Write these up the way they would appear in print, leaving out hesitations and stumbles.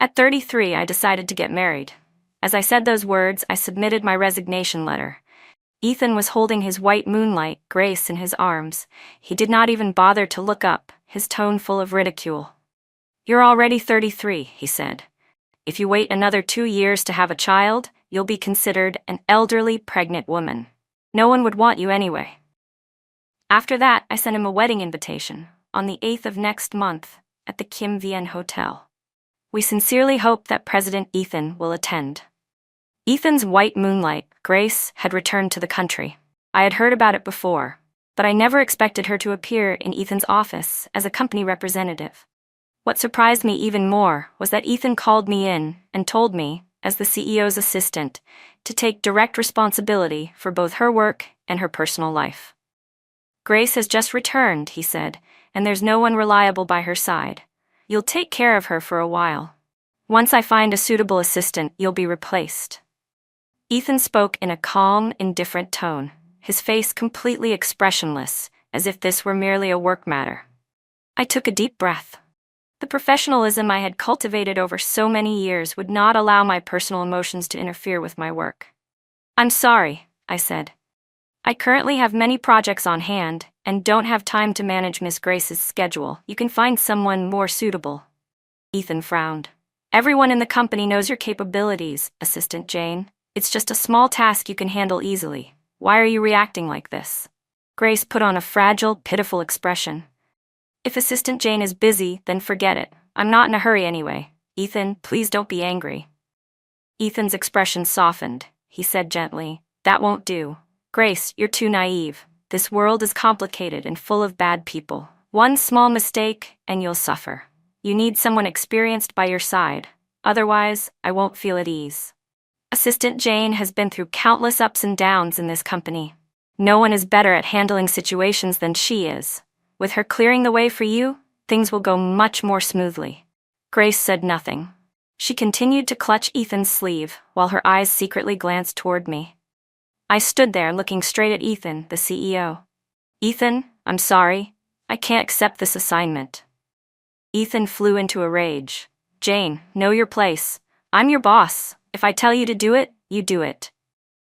At 33, I decided to get married. As I said those words, I submitted my resignation letter. Ethan was holding his white moonlight, Grace, in his arms. He did not even bother to look up, his tone full of ridicule. "You're already 33, he said. "If you wait another 2 years to have a child, you'll be considered an elderly pregnant woman. No one would want you anyway." After that, I sent him a wedding invitation, on the 8th of next month, at the Kim Vien Hotel. We sincerely hope that President Ethan will attend. Ethan's white moonlight, Grace, had returned to the country. I had heard about it before, but I never expected her to appear in Ethan's office as a company representative. What surprised me even more was that Ethan called me in and told me, as the CEO's assistant, to take direct responsibility for both her work and her personal life. "Grace has just returned," he said, "and there's no one reliable by her side. You'll take care of her for a while. Once I find a suitable assistant, you'll be replaced." Ethan spoke in a calm, indifferent tone, his face completely expressionless, as if this were merely a work matter. I took a deep breath. The professionalism I had cultivated over so many years would not allow my personal emotions to interfere with my work. "I'm sorry," I said. "I currently have many projects on hand, and don't have time to manage Miss Grace's schedule. You can find someone more suitable." Ethan frowned. "Everyone in the company knows your capabilities, Assistant Jane. It's just a small task you can handle easily. Why are you reacting like this?" Grace put on a fragile, pitiful expression. "If Assistant Jane is busy, then forget it. I'm not in a hurry anyway. Ethan, please don't be angry." Ethan's expression softened. He said gently, "That won't do. Grace, you're too naive. This world is complicated and full of bad people. One small mistake, and you'll suffer. You need someone experienced by your side. Otherwise, I won't feel at ease. Assistant Jane has been through countless ups and downs in this company. No one is better at handling situations than she is. With her clearing the way for you, things will go much more smoothly." Grace said nothing. She continued to clutch Ethan's sleeve, while her eyes secretly glanced toward me. I stood there looking straight at Ethan, the CEO. "Ethan, I'm sorry. I can't accept this assignment." Ethan flew into a rage. "Jane, know your place. I'm your boss. If I tell you to do it, you do it."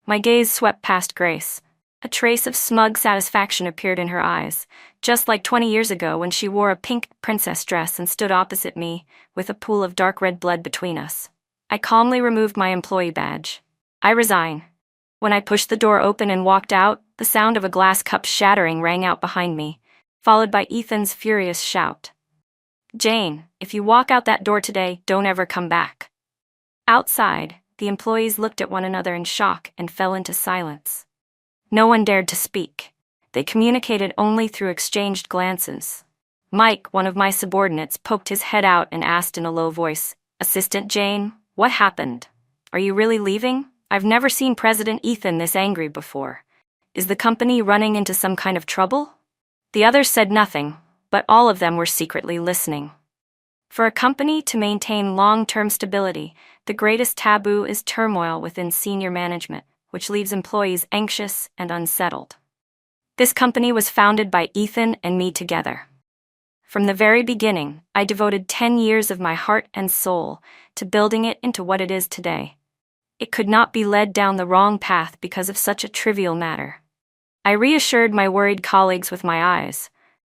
My gaze swept past Grace. A trace of smug satisfaction appeared in her eyes, just like 20 years ago when she wore a pink princess dress and stood opposite me, with a pool of dark red blood between us. I calmly removed my employee badge. "I resign." When I pushed the door open and walked out, the sound of a glass cup shattering rang out behind me, followed by Ethan's furious shout. "Jane, if you walk out that door today, don't ever come back." Outside, the employees looked at one another in shock and fell into silence. No one dared to speak. They communicated only through exchanged glances. Mike, one of my subordinates, poked his head out and asked in a low voice, "Assistant Jane, what happened? Are you really leaving? I've never seen President Ethan this angry before. Is the company running into some kind of trouble?" The others said nothing, but all of them were secretly listening. For a company to maintain long-term stability, the greatest taboo is turmoil within senior management, which leaves employees anxious and unsettled. This company was founded by Ethan and me together. From the very beginning, I devoted 10 years of my heart and soul to building it into what it is today. It could not be led down the wrong path because of such a trivial matter. I reassured my worried colleagues with my eyes.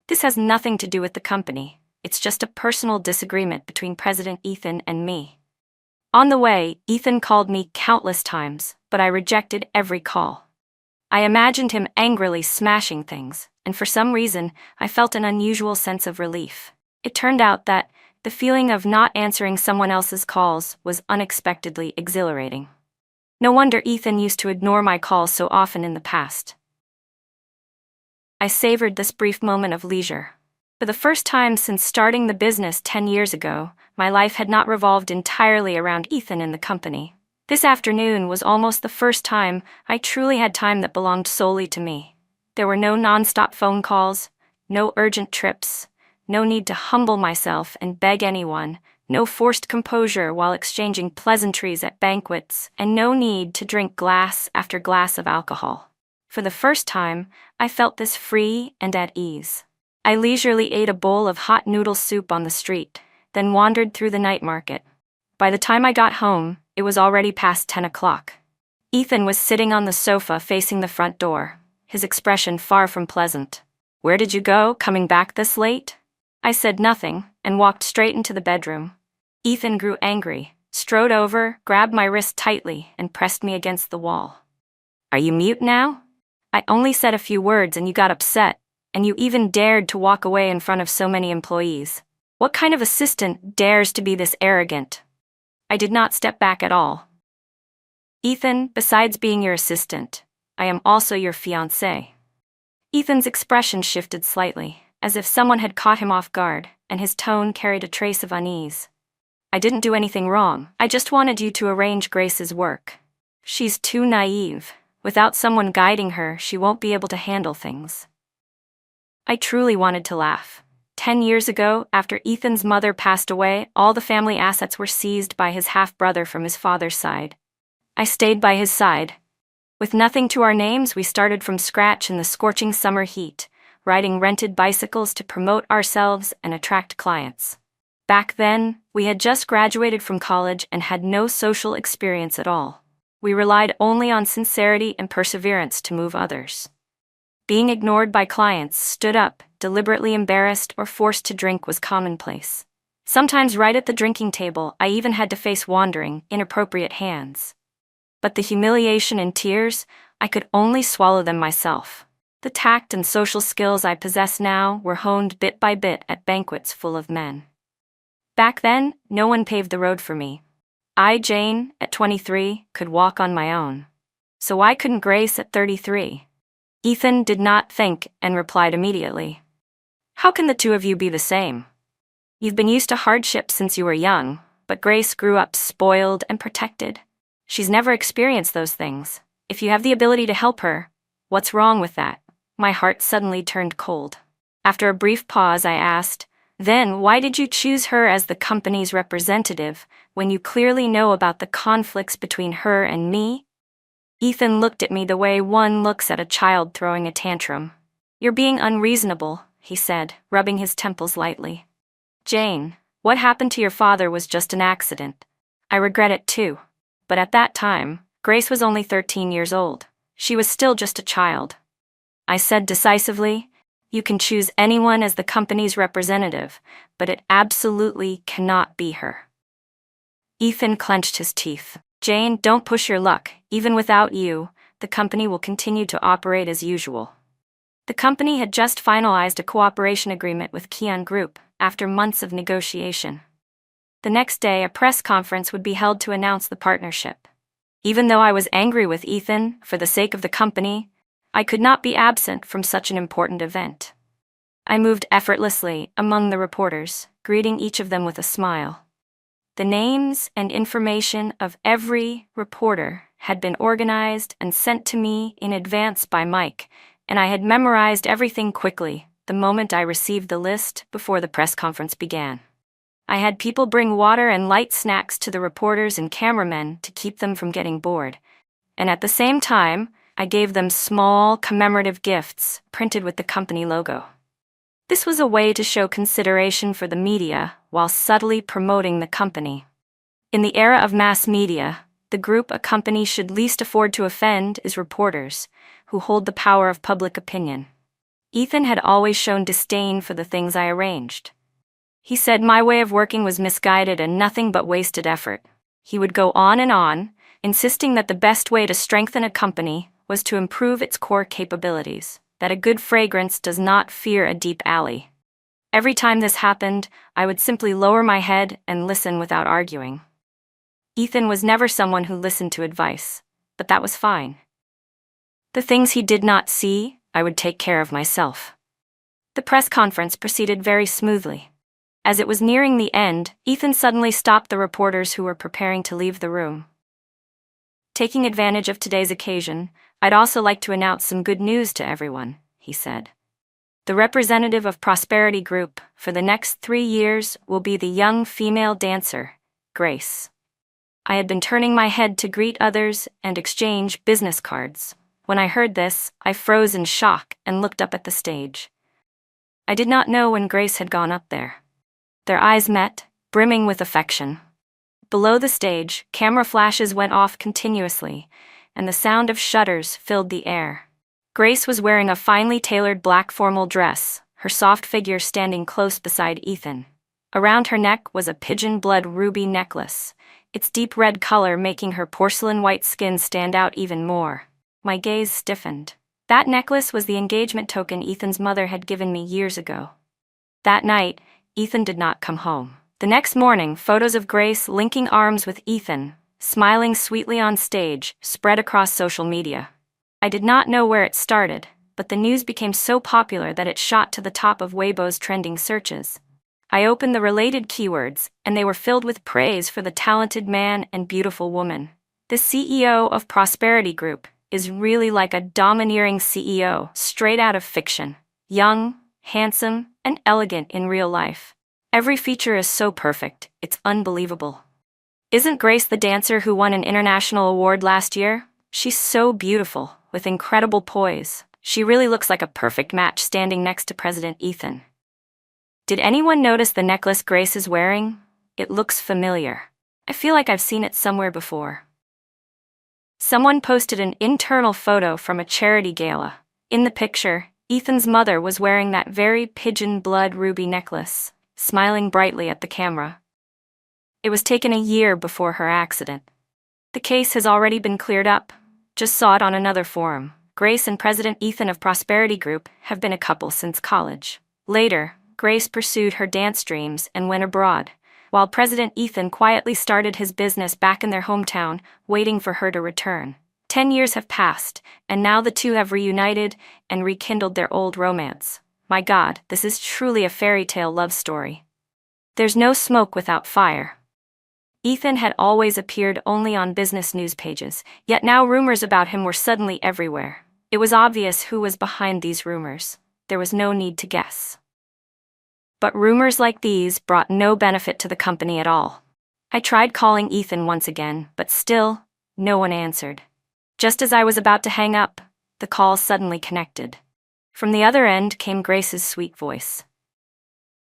"This has nothing to do with the company. It's just a personal disagreement between President Ethan and me." On the way, Ethan called me countless times, but I rejected every call. I imagined him angrily smashing things, and for some reason, I felt an unusual sense of relief. It turned out that the feeling of not answering someone else's calls was unexpectedly exhilarating. No wonder Ethan used to ignore my calls so often in the past. I savored this brief moment of leisure. For the first time since starting the business 10 years ago, my life had not revolved entirely around Ethan and the company. This afternoon was almost the first time I truly had time that belonged solely to me. There were no non-stop phone calls, no urgent trips, no need to humble myself and beg anyone, no forced composure while exchanging pleasantries at banquets, and no need to drink glass after glass of alcohol. For the first time, I felt this free and at ease. I leisurely ate a bowl of hot noodle soup on the street, then wandered through the night market. By the time I got home, it was already past 10 o'clock. Ethan was sitting on the sofa facing the front door, his expression far from pleasant. "Where did you go, coming back this late?" I said nothing, and walked straight into the bedroom. Ethan grew angry, strode over, grabbed my wrist tightly, and pressed me against the wall. "Are you mute now? I only said a few words and you got upset, and you even dared to walk away in front of so many employees. What kind of assistant dares to be this arrogant?" I did not step back at all. "Ethan, besides being your assistant, I am also your fiancée." Ethan's expression shifted slightly, as if someone had caught him off guard, and his tone carried a trace of unease. "I didn't do anything wrong. I just wanted you to arrange Grace's work. She's too naive. Without someone guiding her, she won't be able to handle things." I truly wanted to laugh. 10 years ago, after Ethan's mother passed away, all the family assets were seized by his half-brother from his father's side. I stayed by his side. With nothing to our names, we started from scratch in the scorching summer heat, riding rented bicycles to promote ourselves and attract clients. Back then, we had just graduated from college and had no social experience at all. We relied only on sincerity and perseverance to move others. Being ignored by clients, stood up, deliberately embarrassed, or forced to drink was commonplace. Sometimes right at the drinking table, I even had to face wandering, inappropriate hands. But the humiliation and tears, I could only swallow them myself. The tact and social skills I possess now were honed bit by bit at banquets full of men. Back then, no one paved the road for me. I, Jane, at 23, could walk on my own. So why couldn't Grace at 33? Ethan did not think and replied immediately. "How can the two of you be the same? You've been used to hardship since you were young, but Grace grew up spoiled and protected. She's never experienced those things. If you have the ability to help her, what's wrong with that?" My heart suddenly turned cold. After a brief pause, I asked, "Then why did you choose her as the company's representative when you clearly know about the conflicts between her and me?" Ethan looked at me the way one looks at a child throwing a tantrum. "You're being unreasonable," he said, rubbing his temples lightly. "Jane, what happened to your father was just an accident. I regret it too. But at that time, Grace was only 13 years old. She was still just a child." I said decisively, "You can choose anyone as the company's representative, but it absolutely cannot be her." Ethan clenched his teeth. "Jane, don't push your luck. Even without you, the company will continue to operate as usual." The company had just finalized a cooperation agreement with Kian Group after months of negotiation. The next day, a press conference would be held to announce the partnership. Even though I was angry with Ethan for the sake of the company, I could not be absent from such an important event. I moved effortlessly among the reporters, greeting each of them with a smile. The names and information of every reporter had been organized and sent to me in advance by Mike, and I had memorized everything quickly the moment I received the list before the press conference began. I had people bring water and light snacks to the reporters and cameramen to keep them from getting bored, and at the same time, I gave them small commemorative gifts printed with the company logo. This was a way to show consideration for the media while subtly promoting the company. In the era of mass media, the group a company should least afford to offend is reporters, who hold the power of public opinion. Ethan had always shown disdain for the things I arranged. He said my way of working was misguided and nothing but wasted effort. He would go on, insisting that the best way to strengthen a company was to improve its core capabilities, that a good fragrance does not fear a deep alley. Every time this happened, I would simply lower my head and listen without arguing. Ethan was never someone who listened to advice, but that was fine. The things he did not see, I would take care of myself. The press conference proceeded very smoothly. As it was nearing the end, Ethan suddenly stopped the reporters who were preparing to leave the room. "Taking advantage of today's occasion, I'd also like to announce some good news to everyone," he said. "The representative of Prosperity Group for the next 3 years will be the young female dancer, Grace." I had been turning my head to greet others and exchange business cards. When I heard this, I froze in shock and looked up at the stage. I did not know when Grace had gone up there. Their eyes met, brimming with affection. Below the stage, camera flashes went off continuously, and the sound of shutters filled the air. Grace was wearing a finely tailored black formal dress, her soft figure standing close beside Ethan. Around her neck was a pigeon blood ruby necklace, its deep red color making her porcelain white skin stand out even more. My gaze stiffened. That necklace was the engagement token Ethan's mother had given me years ago. That night, Ethan did not come home. The next morning, photos of Grace linking arms with Ethan, smiling sweetly on stage, spread across social media. I did not know where it started, but the news became so popular that it shot to the top of Weibo's trending searches. I opened the related keywords, and they were filled with praise for the talented man and beautiful woman. The CEO of Prosperity Group is really like a domineering CEO straight out of fiction. Young, handsome, and elegant in real life. Every feature is so perfect, it's unbelievable. Isn't Grace the dancer who won an international award last year? She's so beautiful, with incredible poise. She really looks like a perfect match standing next to President Ethan. Did anyone notice the necklace Grace is wearing? It looks familiar. I feel like I've seen it somewhere before. Someone posted an internal photo from a charity gala. In the picture, Ethan's mother was wearing that very pigeon blood ruby necklace, smiling brightly at the camera. It was taken a year before her accident. The case has already been cleared up. Just saw it on another forum. Grace and President Ethan of Prosperity Group have been a couple since college. Later, Grace pursued her dance dreams and went abroad, while President Ethan quietly started his business back in their hometown, waiting for her to return. 10 years have passed, and now the two have reunited and rekindled their old romance. My God, this is truly a fairy tale love story. There's no smoke without fire. Ethan had always appeared only on business news pages, yet now rumors about him were suddenly everywhere. It was obvious who was behind these rumors. There was no need to guess. But rumors like these brought no benefit to the company at all. I tried calling Ethan once again, but still, no one answered. Just as I was about to hang up, the call suddenly connected. From the other end came Grace's sweet voice.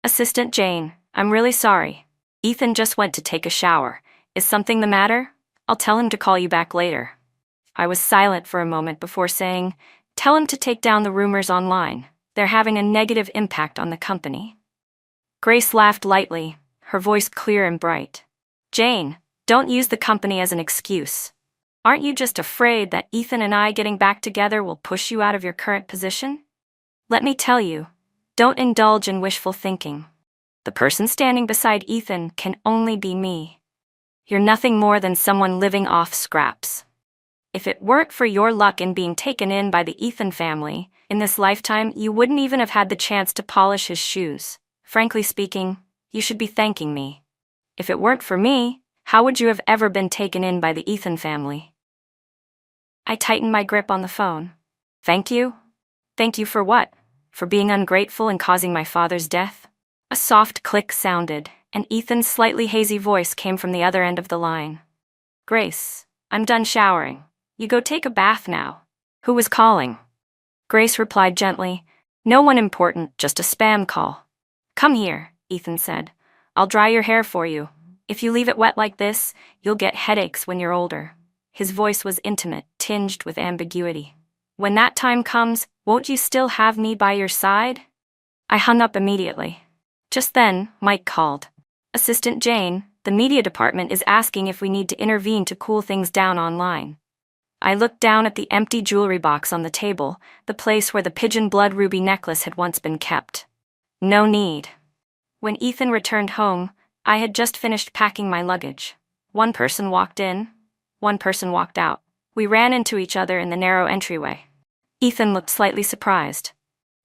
"Assistant Jane, I'm really sorry. Ethan just went to take a shower. Is something the matter? I'll tell him to call you back later." I was silent for a moment before saying, "Tell him to take down the rumors online. They're having a negative impact on the company." Grace laughed lightly, her voice clear and bright. "Jane, don't use the company as an excuse. Aren't you just afraid that Ethan and I getting back together will push you out of your current position? Let me tell you, don't indulge in wishful thinking. The person standing beside Ethan can only be me. You're nothing more than someone living off scraps. If it weren't for your luck in being taken in by the Ethan family, in this lifetime you wouldn't even have had the chance to polish his shoes. Frankly speaking, you should be thanking me. If it weren't for me, how would you have ever been taken in by the Ethan family?" I tightened my grip on the phone. "Thank you? Thank you for what? For being ungrateful and causing my father's death?" A soft click sounded, and Ethan's slightly hazy voice came from the other end of the line. "Grace, I'm done showering. You go take a bath now." "Who was calling?" Grace replied gently, "No one important, just a spam call." "Come here," Ethan said. "I'll dry your hair for you. If you leave it wet like this, you'll get headaches when you're older." His voice was intimate, tinged with ambiguity. "When that time comes, won't you still have me by your side?" I hung up immediately. Just then, Mike called. "Assistant Jane, the media department is asking if we need to intervene to cool things down online." I looked down at the empty jewelry box on the table, the place where the pigeon blood ruby necklace had once been kept. No need. When Ethan returned home, I had just finished packing my luggage. One person walked in, one person walked out. We ran into each other in the narrow entryway. Ethan looked slightly surprised.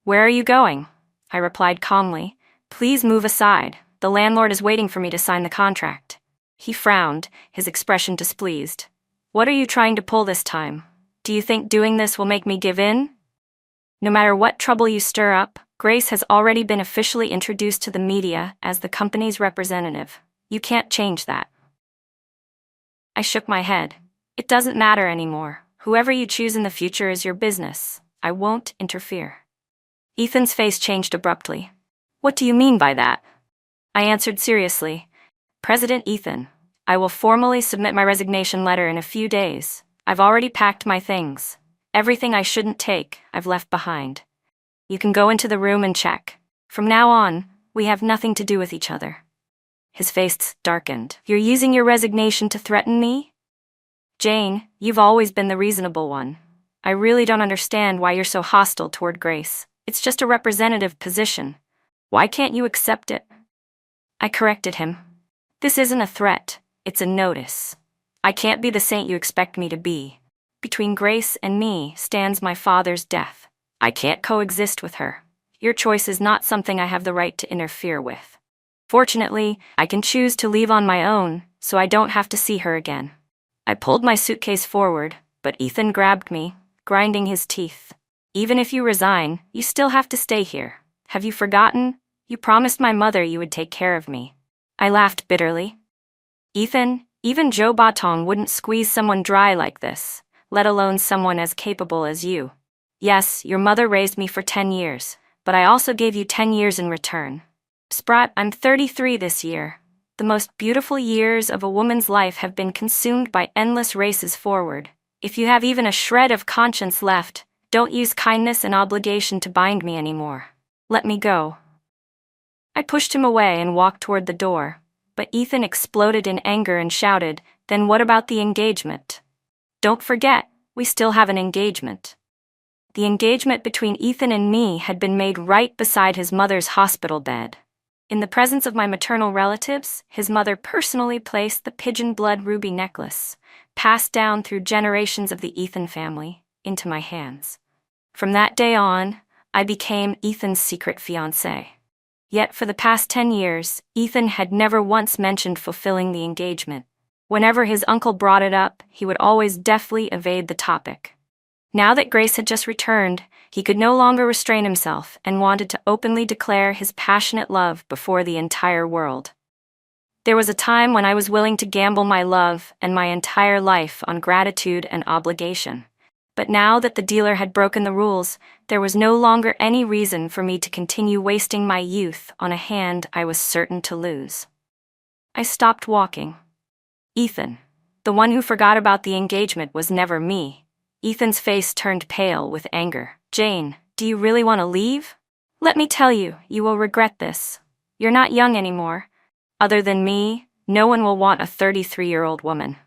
"Where are you going?" I replied calmly. "Please move aside. The landlord is waiting for me to sign the contract." He frowned, his expression displeased. "What are you trying to pull this time? Do you think doing this will make me give in?" "No matter what trouble you stir up, Grace has already been officially introduced to the media as the company's representative. You can't change that." I shook my head. "It doesn't matter anymore. Whoever you choose in the future is your business. I won't interfere." Ethan's face changed abruptly. "What do you mean by that?" I answered seriously. "President Ethan, I will formally submit my resignation letter in a few days. I've already packed my things. Everything I shouldn't take, I've left behind. You can go into the room and check. From now on, we have nothing to do with each other." His face darkened. "You're using your resignation to threaten me?" "Jane, you've always been the reasonable one. I really don't understand why you're so hostile toward Grace. It's just a representative position. Why can't you accept it?" I corrected him. "This isn't a threat, it's a notice. I can't be the saint you expect me to be. Between Grace and me stands my father's death. I can't coexist with her. Your choice is not something I have the right to interfere with. Fortunately, I can choose to leave on my own, so I don't have to see her again." I pulled my suitcase forward, but Ethan grabbed me, grinding his teeth. "Even if you resign, you still have to stay here. Have you forgotten? You promised my mother you would take care of me." I laughed bitterly. "Ethan, even Joe Batong wouldn't squeeze someone dry like this, let alone someone as capable as you. Yes, your mother raised me for 10 years, but I also gave you 10 years in return. Sprat, I'm 33 this year. The most beautiful years of a woman's life have been consumed by endless races forward. If you have even a shred of conscience left, don't use kindness and obligation to bind me anymore. Let me go." I pushed him away and walked toward the door, but Ethan exploded in anger and shouted, "Then what about the engagement? Don't forget, we still have an engagement." The engagement between Ethan and me had been made right beside his mother's hospital bed. In the presence of my maternal relatives, his mother personally placed the pigeon blood ruby necklace, passed down through generations of the Ethan family, into my hands. From that day on, I became Ethan's secret fiancée. Yet for the past 10 years, Ethan had never once mentioned fulfilling the engagement. Whenever his uncle brought it up, he would always deftly evade the topic. Now that Grace had just returned, he could no longer restrain himself and wanted to openly declare his passionate love before the entire world. There was a time when I was willing to gamble my love and my entire life on gratitude and obligation. But now that the dealer had broken the rules, there was no longer any reason for me to continue wasting my youth on a hand I was certain to lose. I stopped walking. Ethan, the one who forgot about the engagement, was never me. Ethan's face turned pale with anger. "Jane, do you really want to leave? Let me tell you, you will regret this. You're not young anymore. Other than me, no one will want a 33-year-old woman."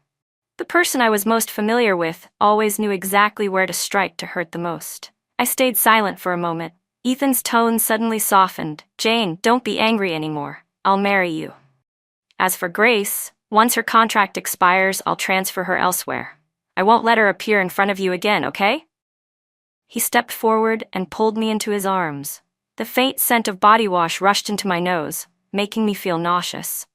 The person I was most familiar with always knew exactly where to strike to hurt the most. I stayed silent for a moment. Ethan's tone suddenly softened. "Jane, don't be angry anymore. I'll marry you. As for Grace, once her contract expires, I'll transfer her elsewhere. I won't let her appear in front of you again, okay?" He stepped forward and pulled me into his arms. The faint scent of body wash rushed into my nose, making me feel nauseous.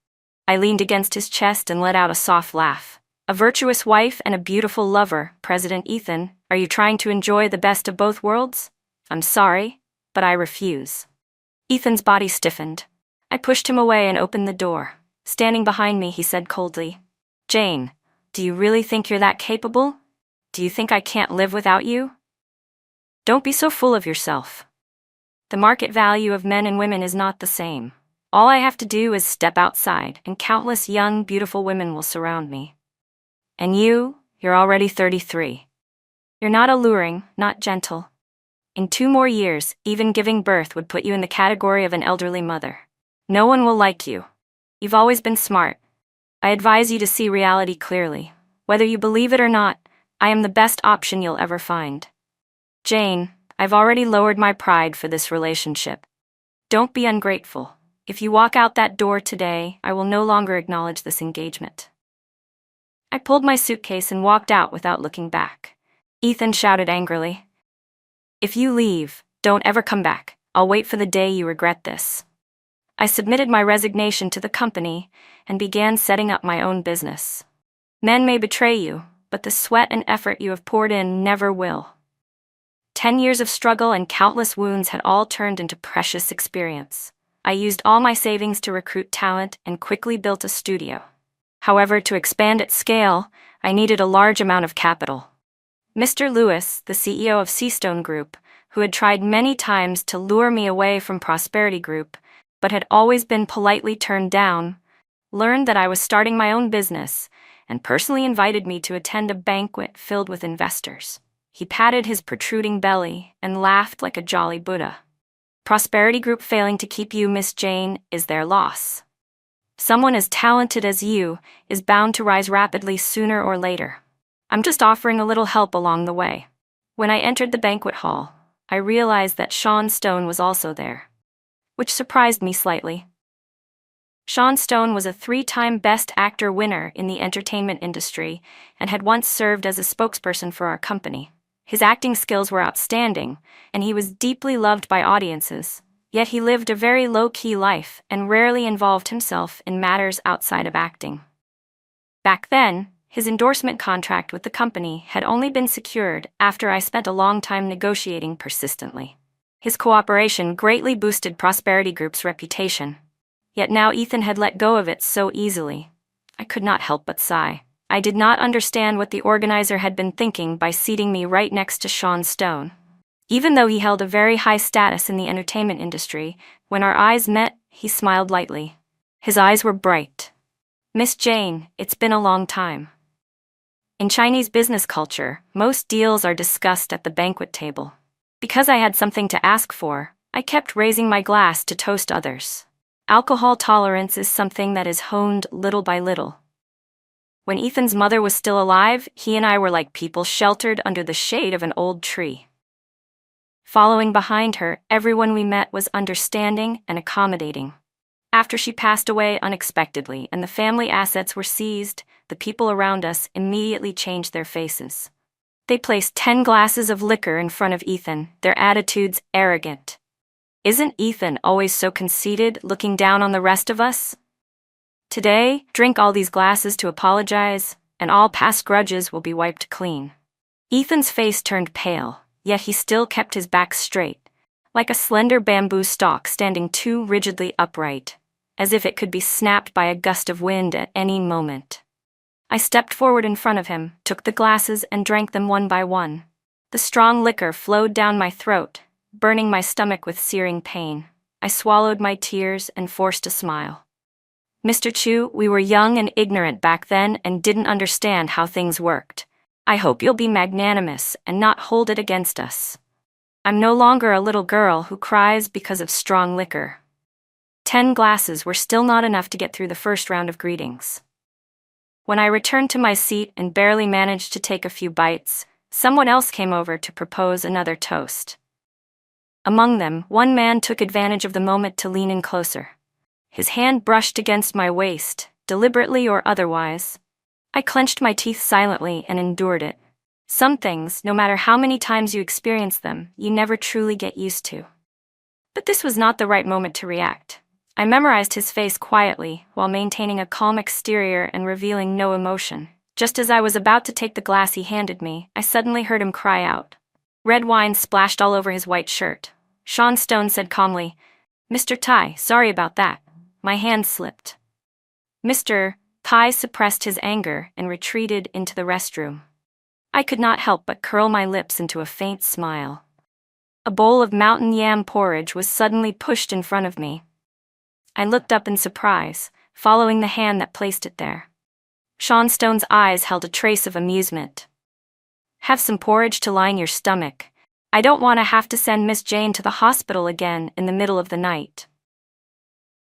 I leaned against his chest and let out a soft laugh. "A virtuous wife and a beautiful lover, President Ethan. Are you trying to enjoy the best of both worlds? I'm sorry, but I refuse." Ethan's body stiffened. I pushed him away and opened the door. Standing behind me, he said coldly, "Jane, do you really think you're that capable? Do you think I can't live without you? Don't be so full of yourself. The market value of men and women is not the same. All I have to do is step outside, and countless young, beautiful women will surround me. And you're already 33. You're not alluring, not gentle. In 2 more years, even giving birth would put you in the category of an elderly mother. No one will like you. You've always been smart. I advise you to see reality clearly. Whether you believe it or not, I am the best option you'll ever find. Jane, I've already lowered my pride for this relationship. Don't be ungrateful. If you walk out that door today, I will no longer acknowledge this engagement." I pulled my suitcase and walked out without looking back. Ethan shouted angrily, "If you leave, don't ever come back. I'll wait for the day you regret this." I submitted my resignation to the company and began setting up my own business. Men may betray you, but the sweat and effort you have poured in never will. 10 years of struggle and countless wounds had all turned into precious experience. I used all my savings to recruit talent and quickly built a studio. However, to expand at scale, I needed a large amount of capital. Mr. Lewis, the CEO of Seastone Group, who had tried many times to lure me away from Prosperity Group, but had always been politely turned down, learned that I was starting my own business, and personally invited me to attend a banquet filled with investors. He patted his protruding belly and laughed like a jolly Buddha. Prosperity Group failing to keep you, Miss Jane, is their loss. Someone as talented as you is bound to rise rapidly sooner or later. I'm just offering a little help along the way. When I entered the banquet hall, I realized that Sean Stone was also there, which surprised me slightly. Sean Stone was a 3-time Best Actor winner in the entertainment industry and had once served as a spokesperson for our company. His acting skills were outstanding, and he was deeply loved by audiences, yet he lived a very low-key life and rarely involved himself in matters outside of acting. Back then, his endorsement contract with the company had only been secured after I spent a long time negotiating persistently. His cooperation greatly boosted Prosperity Group's reputation. Yet now Ethan had let go of it so easily. I could not help but sigh. I did not understand what the organizer had been thinking by seating me right next to Sean Stone. Even though he held a very high status in the entertainment industry, when our eyes met, he smiled lightly. His eyes were bright. Miss Jane, it's been a long time. In Chinese business culture, most deals are discussed at the banquet table. Because I had something to ask for, I kept raising my glass to toast others. Alcohol tolerance is something that is honed little by little. When Ethan's mother was still alive, he and I were like people sheltered under the shade of an old tree. Following behind her, everyone we met was understanding and accommodating. After she passed away unexpectedly and the family assets were seized, the people around us immediately changed their faces. They placed 10 glasses of liquor in front of Ethan, their attitudes arrogant. Isn't Ethan always so conceited, looking down on the rest of us? Today, drink all these glasses to apologize, and all past grudges will be wiped clean. Ethan's face turned pale, yet he still kept his back straight, like a slender bamboo stalk standing too rigidly upright, as if it could be snapped by a gust of wind at any moment. I stepped forward in front of him, took the glasses and drank them one by one. The strong liquor flowed down my throat, burning my stomach with searing pain. I swallowed my tears and forced a smile. Mr. Chu, we were young and ignorant back then and didn't understand how things worked. I hope you'll be magnanimous and not hold it against us. I'm no longer a little girl who cries because of strong liquor. 10 glasses were still not enough to get through the first round of greetings. When I returned to my seat and barely managed to take a few bites, someone else came over to propose another toast. Among them, one man took advantage of the moment to lean in closer. His hand brushed against my waist, deliberately or otherwise. I clenched my teeth silently and endured it. Some things, no matter how many times you experience them, you never truly get used to. But this was not the right moment to react. I memorized his face quietly, while maintaining a calm exterior and revealing no emotion. Just as I was about to take the glass he handed me, I suddenly heard him cry out. Red wine splashed all over his white shirt. Sean Stone said calmly, "Mr. Tai, sorry about that." My hand slipped. Mr. Tai suppressed his anger and retreated into the restroom. I could not help but curl my lips into a faint smile. A bowl of mountain yam porridge was suddenly pushed in front of me. I looked up in surprise, following the hand that placed it there. Sean Stone's eyes held a trace of amusement. "Have some porridge to line your stomach. I don't want to have to send Miss Jane to the hospital again in the middle of the night."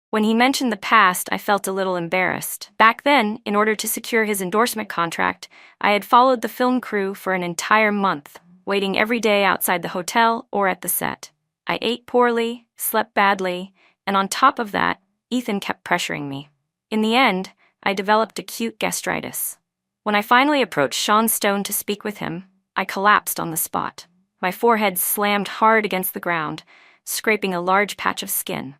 When he mentioned the past, I felt a little embarrassed. Back then, in order to secure his endorsement contract, I had followed the film crew for an entire month, waiting every day outside the hotel or at the set. I ate poorly, slept badly, and on top of that, Ethan kept pressuring me. In the end, I developed acute gastritis. When I finally approached Sean Stone to speak with him, I collapsed on the spot. My forehead slammed hard against the ground, scraping a large patch of skin.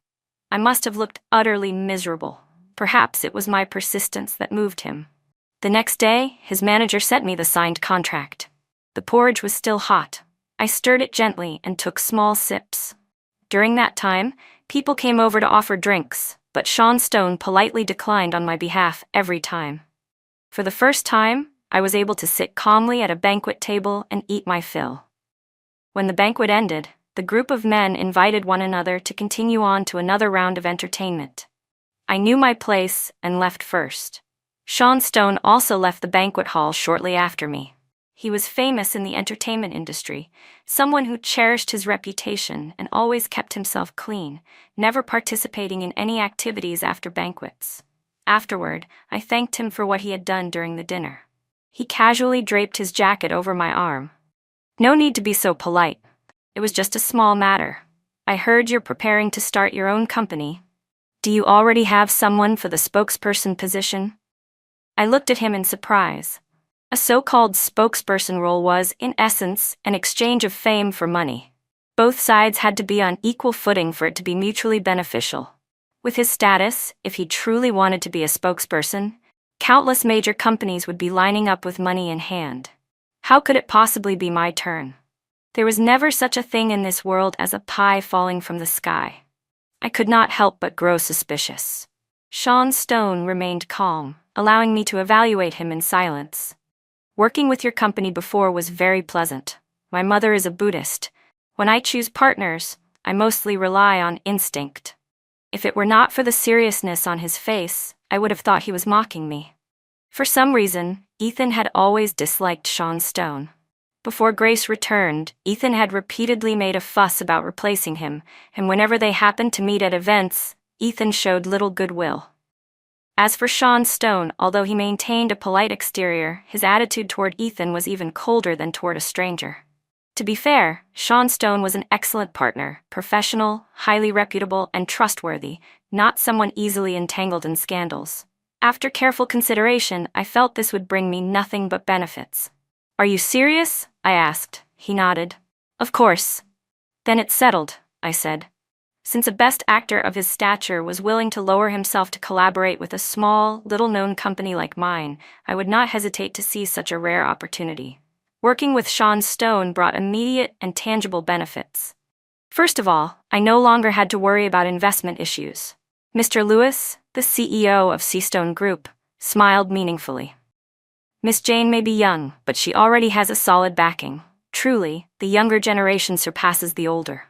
I must have looked utterly miserable. Perhaps it was my persistence that moved him. The next day, his manager sent me the signed contract. The porridge was still hot. I stirred it gently and took small sips. During that time, people came over to offer drinks, but Sean Stone politely declined on my behalf every time. For the first time, I was able to sit calmly at a banquet table and eat my fill. When the banquet ended, the group of men invited one another to continue on to another round of entertainment. I knew my place and left first. Sean Stone also left the banquet hall shortly after me. He was famous in the entertainment industry, someone who cherished his reputation and always kept himself clean, never participating in any activities after banquets. Afterward, I thanked him for what he had done during the dinner. He casually draped his jacket over my arm. "No need to be so polite. It was just a small matter. I heard you're preparing to start your own company. Do you already have someone for the spokesperson position?" I looked at him in surprise. A so-called spokesperson role was, in essence, an exchange of fame for money. Both sides had to be on equal footing for it to be mutually beneficial. With his status, if he truly wanted to be a spokesperson, countless major companies would be lining up with money in hand. How could it possibly be my turn? There was never such a thing in this world as a pie falling from the sky. I could not help but grow suspicious. Sean Stone remained calm, allowing me to evaluate him in silence. "Working with your company before was very pleasant. My mother is a Buddhist. When I choose partners, I mostly rely on instinct." If it were not for the seriousness on his face, I would have thought he was mocking me. For some reason, Ethan had always disliked Sean Stone. Before Grace returned, Ethan had repeatedly made a fuss about replacing him, and whenever they happened to meet at events, Ethan showed little goodwill. As for Sean Stone, although he maintained a polite exterior, his attitude toward Ethan was even colder than toward a stranger. To be fair, Sean Stone was an excellent partner, professional, highly reputable, and trustworthy, not someone easily entangled in scandals. After careful consideration, I felt this would bring me nothing but benefits. "Are you serious?" I asked. He nodded. "Of course." "Then it's settled," I said. Since a best actor of his stature was willing to lower himself to collaborate with a small, little-known company like mine, I would not hesitate to seize such a rare opportunity. Working with Sean Stone brought immediate and tangible benefits. First of all, I no longer had to worry about investment issues. Mr. Lewis, the CEO of Seastone Group, smiled meaningfully. "Miss Jane may be young, but she already has a solid backing. Truly, the younger generation surpasses the older."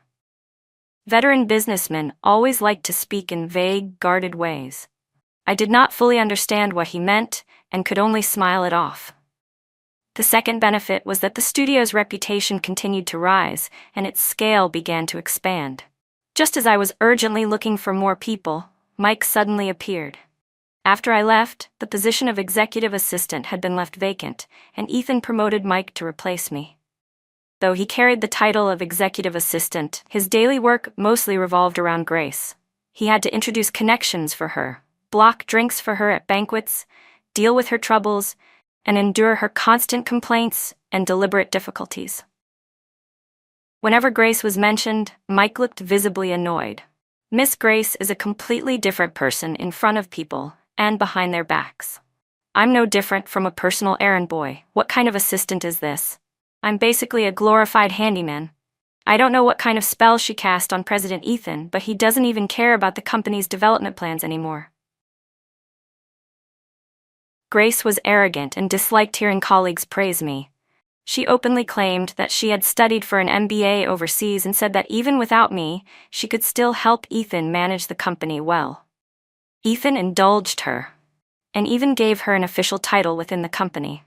Veteran businessmen always liked to speak in vague, guarded ways. I did not fully understand what he meant, and could only smile it off. The second benefit was that the studio's reputation continued to rise, and its scale began to expand. Just as I was urgently looking for more people, Mike suddenly appeared. After I left, the position of executive assistant had been left vacant, and Ethan promoted Mike to replace me. Though he carried the title of executive assistant, his daily work mostly revolved around Grace. He had to introduce connections for her, block drinks for her at banquets, deal with her troubles, and endure her constant complaints and deliberate difficulties. Whenever Grace was mentioned, Mike looked visibly annoyed. Miss Grace is a completely different person in front of people and behind their backs. I'm no different from a personal errand boy. What kind of assistant is this? I'm basically a glorified handyman. I don't know what kind of spell she cast on President Ethan, but he doesn't even care about the company's development plans anymore. Grace was arrogant and disliked hearing colleagues praise me. She openly claimed that she had studied for an MBA overseas and said that even without me, she could still help Ethan manage the company well. Ethan indulged her, and even gave her an official title within the company.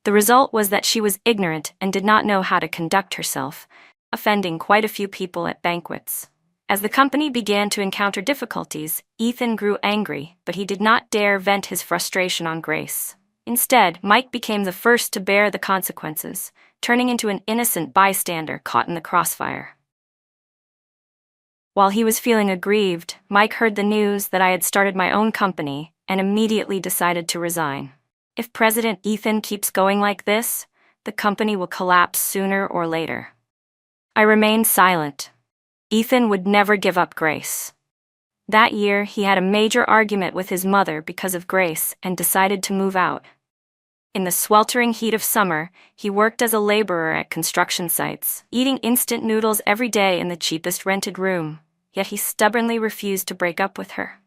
The result was that she was ignorant and did not know how to conduct herself, offending quite a few people at banquets. As the company began to encounter difficulties, Ethan grew angry, but he did not dare vent his frustration on Grace. Instead, Mike became the first to bear the consequences, turning into an innocent bystander caught in the crossfire. While he was feeling aggrieved, Mike heard the news that I had started my own company and immediately decided to resign. If President Ethan keeps going like this, the company will collapse sooner or later. I remained silent. Ethan would never give up Grace. That year, he had a major argument with his mother because of Grace and decided to move out. In the sweltering heat of summer, he worked as a laborer at construction sites, eating instant noodles every day in the cheapest rented room, yet he stubbornly refused to break up with her.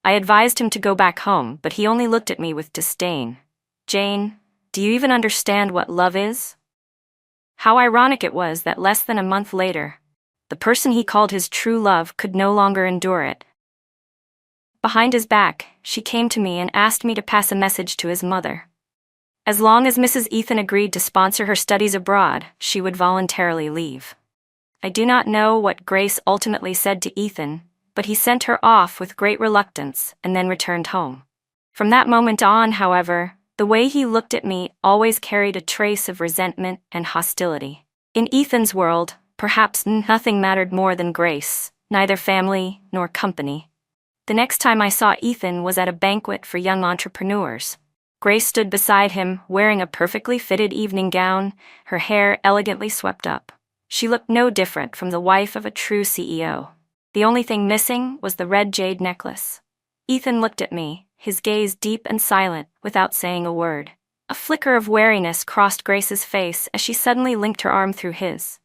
I advised him to go back home, but he only looked at me with disdain. "Jane, do you even understand what love is?" How ironic it was that less than a month later, the person he called his true love could no longer endure it. Behind his back, she came to me and asked me to pass a message to his mother. As long as Mrs. Ethan agreed to sponsor her studies abroad, she would voluntarily leave. I do not know what Grace ultimately said to Ethan, but he sent her off with great reluctance and then returned home. From that moment on, however, the way he looked at me always carried a trace of resentment and hostility. In Ethan's world, perhaps nothing mattered more than Grace, neither family nor company. The next time I saw Ethan was at a banquet for young entrepreneurs. Grace stood beside him, wearing a perfectly fitted evening gown, her hair elegantly swept up. She looked no different from the wife of a true CEO. The only thing missing was the red jade necklace. Ethan looked at me, his gaze deep and silent, without saying a word. A flicker of wariness crossed Grace's face as she suddenly linked her arm through his.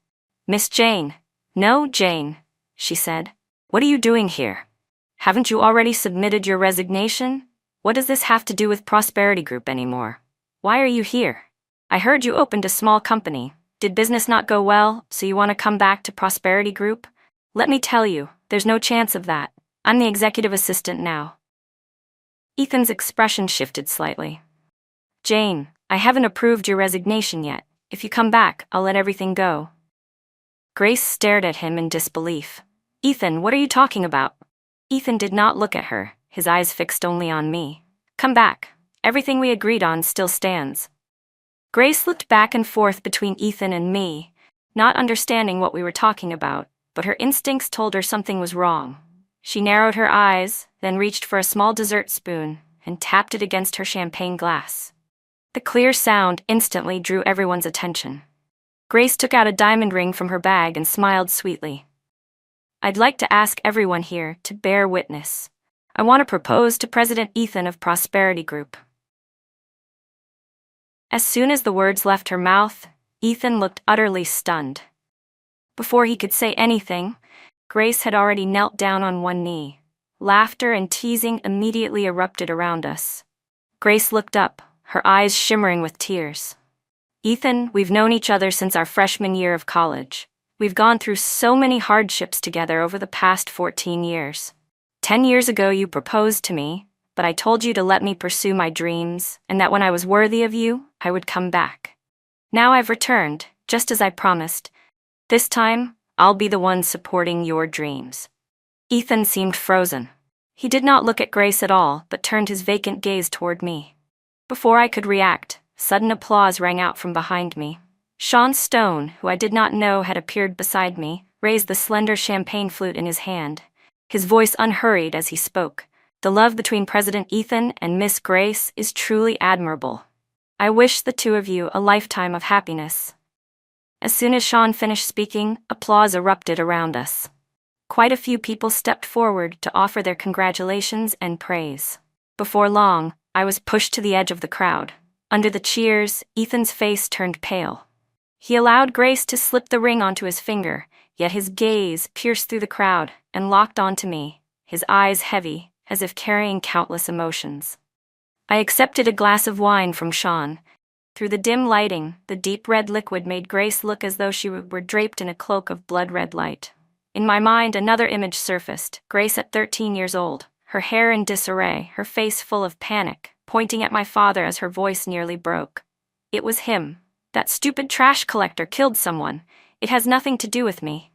"Miss Jane." "No, Jane," she said. "What are you doing here? Haven't you already submitted your resignation? What does this have to do with Prosperity Group anymore? Why are you here? I heard you opened a small company. Did business not go well, so you want to come back to Prosperity Group? Let me tell you, there's no chance of that. I'm the executive assistant now." Ethan's expression shifted slightly. "Jane, I haven't approved your resignation yet. If you come back, I'll let everything go." Grace stared at him in disbelief. "Ethan, what are you talking about?" Ethan did not look at her, his eyes fixed only on me. "Come back. Everything we agreed on still stands." Grace looked back and forth between Ethan and me, not understanding what we were talking about, but her instincts told her something was wrong. She narrowed her eyes, then reached for a small dessert spoon and tapped it against her champagne glass. The clear sound instantly drew everyone's attention. Grace took out a diamond ring from her bag and smiled sweetly. "I'd like to ask everyone here to bear witness. I want to propose to President Ethan of Prosperity Group." As soon as the words left her mouth, Ethan looked utterly stunned. Before he could say anything, Grace had already knelt down on one knee. Laughter and teasing immediately erupted around us. Grace looked up, her eyes shimmering with tears. "Ethan, we've known each other since our freshman year of college. We've gone through so many hardships together over the past 14 years. 10 years ago you proposed to me, but I told you to let me pursue my dreams, and that when I was worthy of you, I would come back. Now I've returned, just as I promised. This time, I'll be the one supporting your dreams." Ethan seemed frozen. He did not look at Grace at all, but turned his vacant gaze toward me. Before I could react, sudden applause rang out from behind me. Sean Stone, who I did not know had appeared beside me, raised the slender champagne flute in his hand, his voice unhurried as he spoke. "The love between President Ethan and Miss Grace is truly admirable. I wish the two of you a lifetime of happiness." As soon as Sean finished speaking, applause erupted around us. Quite a few people stepped forward to offer their congratulations and praise. Before long, I was pushed to the edge of the crowd. Under the cheers, Ethan's face turned pale. He allowed Grace to slip the ring onto his finger, yet his gaze pierced through the crowd and locked onto me, his eyes heavy, as if carrying countless emotions. I accepted a glass of wine from Sean. Through the dim lighting, the deep red liquid made Grace look as though she were draped in a cloak of blood-red light. In my mind, another image surfaced, Grace at 13 years old, her hair in disarray, her face full of panic, pointing at my father as her voice nearly broke. "It was him. That stupid trash collector killed someone. It has nothing to do with me."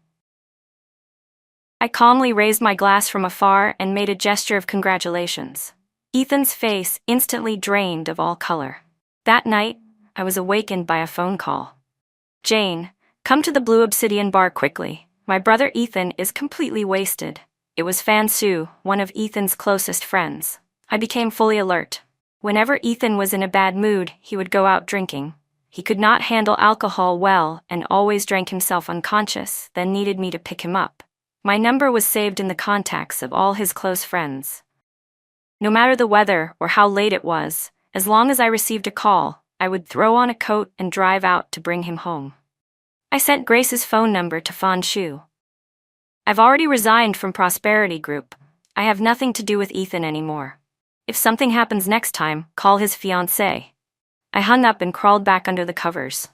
I calmly raised my glass from afar and made a gesture of congratulations. Ethan's face instantly drained of all color. That night, I was awakened by a phone call. "Jane, come to the Blue Obsidian bar quickly. My brother Ethan is completely wasted." It was fiancée, one of Ethan's closest friends. I became fully alert. Whenever Ethan was in a bad mood, he would go out drinking. He could not handle alcohol well and always drank himself unconscious, then needed me to pick him up. My number was saved in the contacts of all his close friends. No matter the weather or how late it was, as long as I received a call, I would throw on a coat and drive out to bring him home. I sent Grace's phone number to Fan Shu. "I've already resigned from Prosperity Group. I have nothing to do with Ethan anymore. If something happens next time, call his fiancée." I hung up and crawled back under the covers.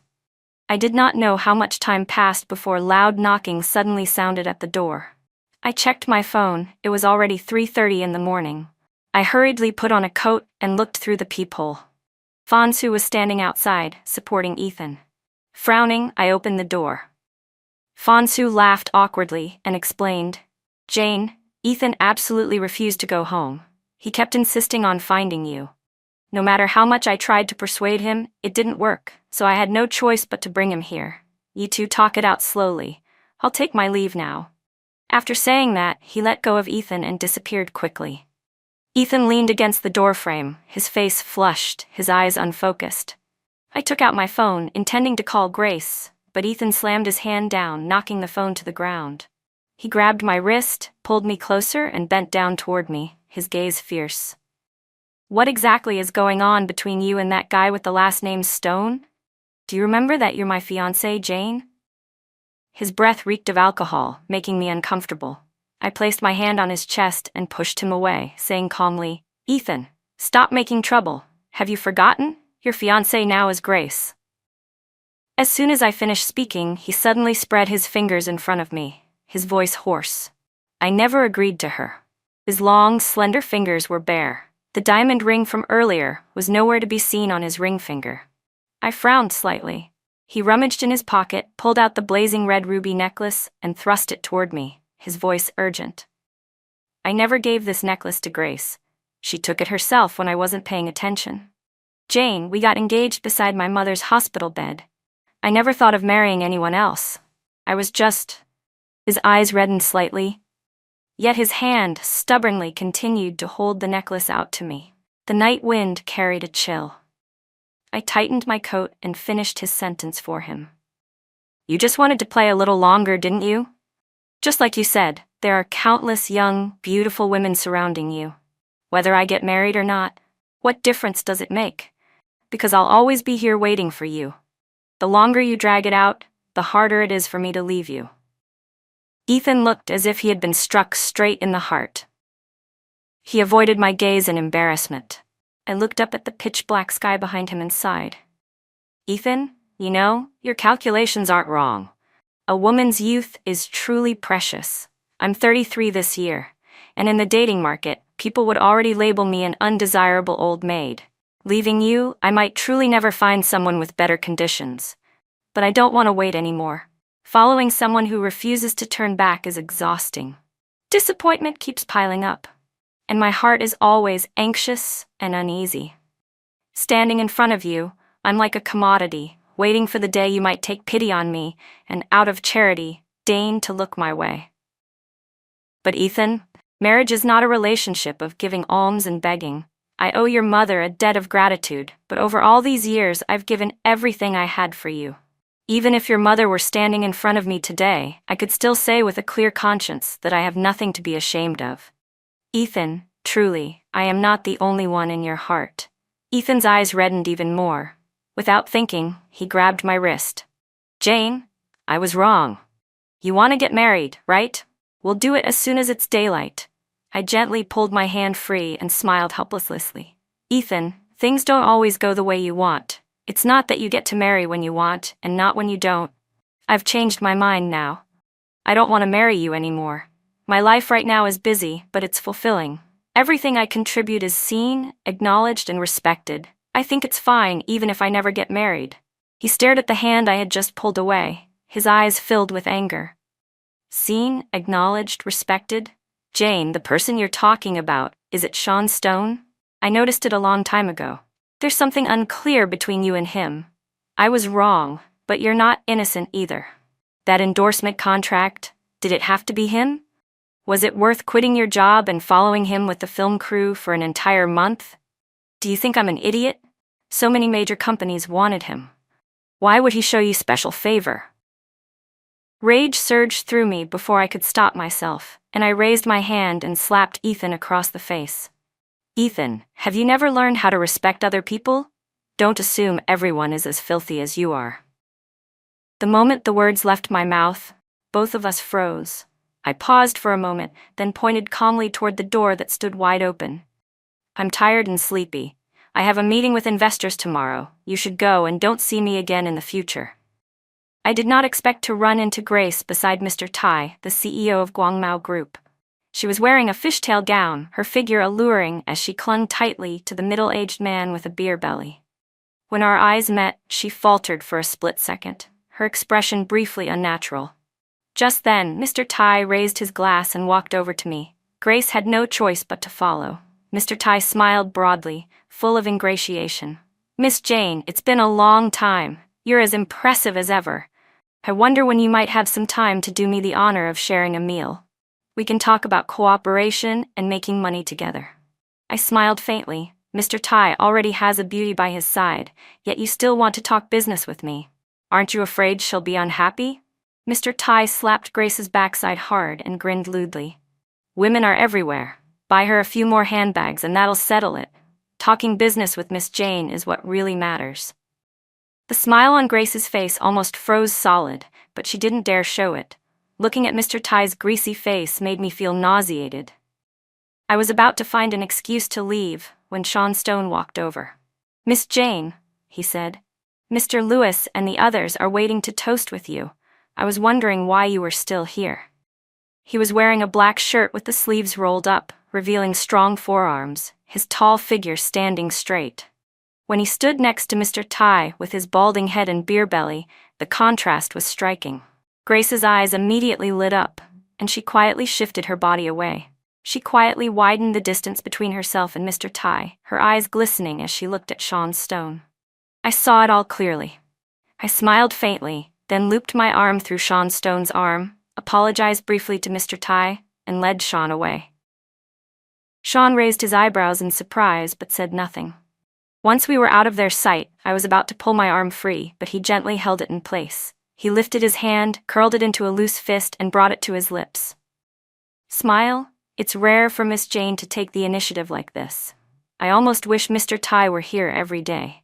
I did not know how much time passed before loud knocking suddenly sounded at the door. I checked my phone. It was already 3:30 in the morning. I hurriedly put on a coat and looked through the peephole. Fiancée was standing outside, supporting Ethan. Frowning, I opened the door. Fiancée laughed awkwardly and explained, "Jane, Ethan absolutely refused to go home. He kept insisting on finding you. No matter how much I tried to persuade him, it didn't work, so I had no choice but to bring him here. You two talk it out slowly. I'll take my leave now." After saying that, he let go of Ethan and disappeared quickly. Ethan leaned against the doorframe, his face flushed, his eyes unfocused. I took out my phone, intending to call Grace, but Ethan slammed his hand down, knocking the phone to the ground. He grabbed my wrist, pulled me closer, and bent down toward me, his gaze fierce. "What exactly is going on between you and that guy with the last name Stone? Do you remember that you're my fiancée, Jane?" His breath reeked of alcohol, making me uncomfortable. I placed my hand on his chest and pushed him away, saying calmly, "Ethan, stop making trouble. Have you forgotten? Your fiancée now is Grace." As soon as I finished speaking, he suddenly spread his fingers in front of me, his voice hoarse. I never agreed to her. His long, slender fingers were bare. The diamond ring from earlier was nowhere to be seen on his ring finger. I frowned slightly. He rummaged in his pocket, pulled out the blazing red ruby necklace, and thrust it toward me, his voice urgent. "I never gave this necklace to Grace. She took it herself when I wasn't paying attention. Jane, we got engaged beside my mother's hospital bed. I never thought of marrying anyone else. I was just—" His eyes reddened slightly. Yet his hand stubbornly continued to hold the necklace out to me. The night wind carried a chill. I tightened my coat and finished his sentence for him. "You just wanted to play a little longer, didn't you? Just like you said, there are countless young, beautiful women surrounding you. Whether I get married or not, what difference does it make? Because I'll always be here waiting for you. The longer you drag it out, the harder it is for me to leave you." Ethan looked as if he had been struck straight in the heart. He avoided my gaze in embarrassment. I looked up at the pitch-black sky behind him and sighed. "Ethan, you know, your calculations aren't wrong. A woman's youth is truly precious. I'm 33 this year, and in the dating market, people would already label me an undesirable old maid. Leaving you, I might truly never find someone with better conditions. But I don't want to wait anymore. Following someone who refuses to turn back is exhausting. Disappointment keeps piling up, and my heart is always anxious and uneasy. Standing in front of you, I'm like a commodity, waiting for the day you might take pity on me and, out of charity, deign to look my way. But Ethan, marriage is not a relationship of giving alms and begging. I owe your mother a debt of gratitude, but over all these years I've given everything I had for you. Even if your mother were standing in front of me today, I could still say with a clear conscience that I have nothing to be ashamed of. Ethan, truly, I am not the only one in your heart." Ethan's eyes reddened even more. Without thinking, he grabbed my wrist. "Jane, I was wrong. You want to get married, right? We'll do it as soon as it's daylight." I gently pulled my hand free and smiled helplessly. "Ethan, things don't always go the way you want. It's not that you get to marry when you want and not when you don't. I've changed my mind now. I don't want to marry you anymore. My life right now is busy, but it's fulfilling. Everything I contribute is seen, acknowledged, and respected. I think it's fine even if I never get married." He stared at the hand I had just pulled away, his eyes filled with anger. "Seen, acknowledged, respected? Jane, the person you're talking about, is it Sean Stone? I noticed it a long time ago. There's something unclear between you and him. I was wrong, but you're not innocent either. That endorsement contract, did it have to be him? Was it worth quitting your job and following him with the film crew for an entire month? Do you think I'm an idiot? So many major companies wanted him. Why would he show you special favor?" Rage surged through me before I could stop myself, and I raised my hand and slapped Ethan across the face. "Ethan, have you never learned how to respect other people? Don't assume everyone is as filthy as you are." The moment the words left my mouth, both of us froze. I paused for a moment, then pointed calmly toward the door that stood wide open. "I'm tired and sleepy. I have a meeting with investors tomorrow. You should go and don't see me again in the future." I did not expect to run into Grace beside Mr. Tai, the CEO of Guangmao Group. She was wearing a fishtail gown, her figure alluring as she clung tightly to the middle-aged man with a beer belly. When our eyes met, she faltered for a split second, her expression briefly unnatural. Just then, Mr. Tai raised his glass and walked over to me. Grace had no choice but to follow. Mr. Tai smiled broadly, full of ingratiation. "Miss Jane, it's been a long time. You're as impressive as ever. I wonder when you might have some time to do me the honor of sharing a meal. We can talk about cooperation and making money together." I smiled faintly. "Mr. Tai already has a beauty by his side, yet you still want to talk business with me. Aren't you afraid she'll be unhappy?" Mr. Tai slapped Grace's backside hard and grinned lewdly. "Women are everywhere. Buy her a few more handbags and that'll settle it. Talking business with Miss Jane is what really matters." The smile on Grace's face almost froze solid, but she didn't dare show it. Looking at Mr. Tai's greasy face made me feel nauseated. I was about to find an excuse to leave when Sean Stone walked over. "Miss Jane," he said, "Mr. Lewis and the others are waiting to toast with you. I was wondering why you were still here." He was wearing a black shirt with the sleeves rolled up, revealing strong forearms, his tall figure standing straight. When he stood next to Mr. Tai with his balding head and beer belly, the contrast was striking. Grace's eyes immediately lit up, and she quietly shifted her body away. She quietly widened the distance between herself and Mr. Tai, her eyes glistening as she looked at Sean Stone. I saw it all clearly. I smiled faintly, then looped my arm through Sean Stone's arm, apologized briefly to Mr. Tai, and led Sean away. Sean raised his eyebrows in surprise but said nothing. Once we were out of their sight, I was about to pull my arm free, but he gently held it in place. He lifted his hand, curled it into a loose fist, and brought it to his lips. "Smile? It's rare for Miss Jane to take the initiative like this. I almost wish Mr. Tai were here every day."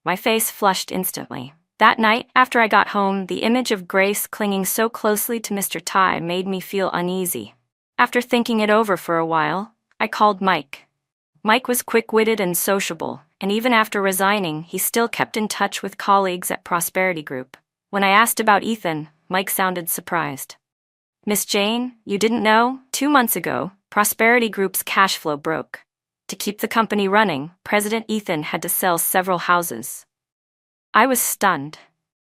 My face flushed instantly. That night, after I got home, the image of Grace clinging so closely to Mr. Tai made me feel uneasy. After thinking it over for a while, I called Mike. Mike was quick-witted and sociable, and even after resigning, he still kept in touch with colleagues at Prosperity Group. When I asked about Ethan, Mike sounded surprised. "Miss Jane, you didn't know? 2 months ago, Prosperity Group's cash flow broke. To keep the company running, President Ethan had to sell several houses." I was stunned.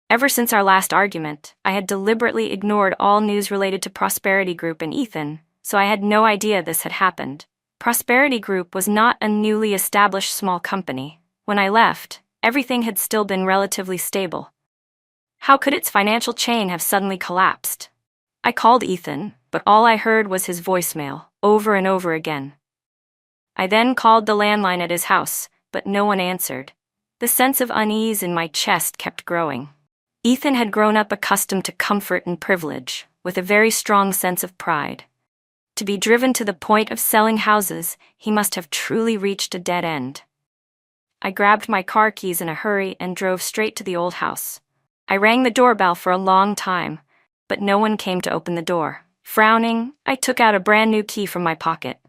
Ever since our last argument, I had deliberately ignored all news related to Prosperity Group and Ethan, so I had no idea this had happened. Prosperity Group was not a newly established small company. When I left, everything had still been relatively stable. How could its financial chain have suddenly collapsed? I called Ethan, but all I heard was his voicemail, over and over again. I then called the landline at his house, but no one answered. The sense of unease in my chest kept growing. Ethan had grown up accustomed to comfort and privilege, with a very strong sense of pride. To be driven to the point of selling houses, he must have truly reached a dead end. I grabbed my car keys in a hurry and drove straight to the old house. I rang the doorbell for a long time, but no one came to open the door. Frowning, I took out a brand new key from my pocket.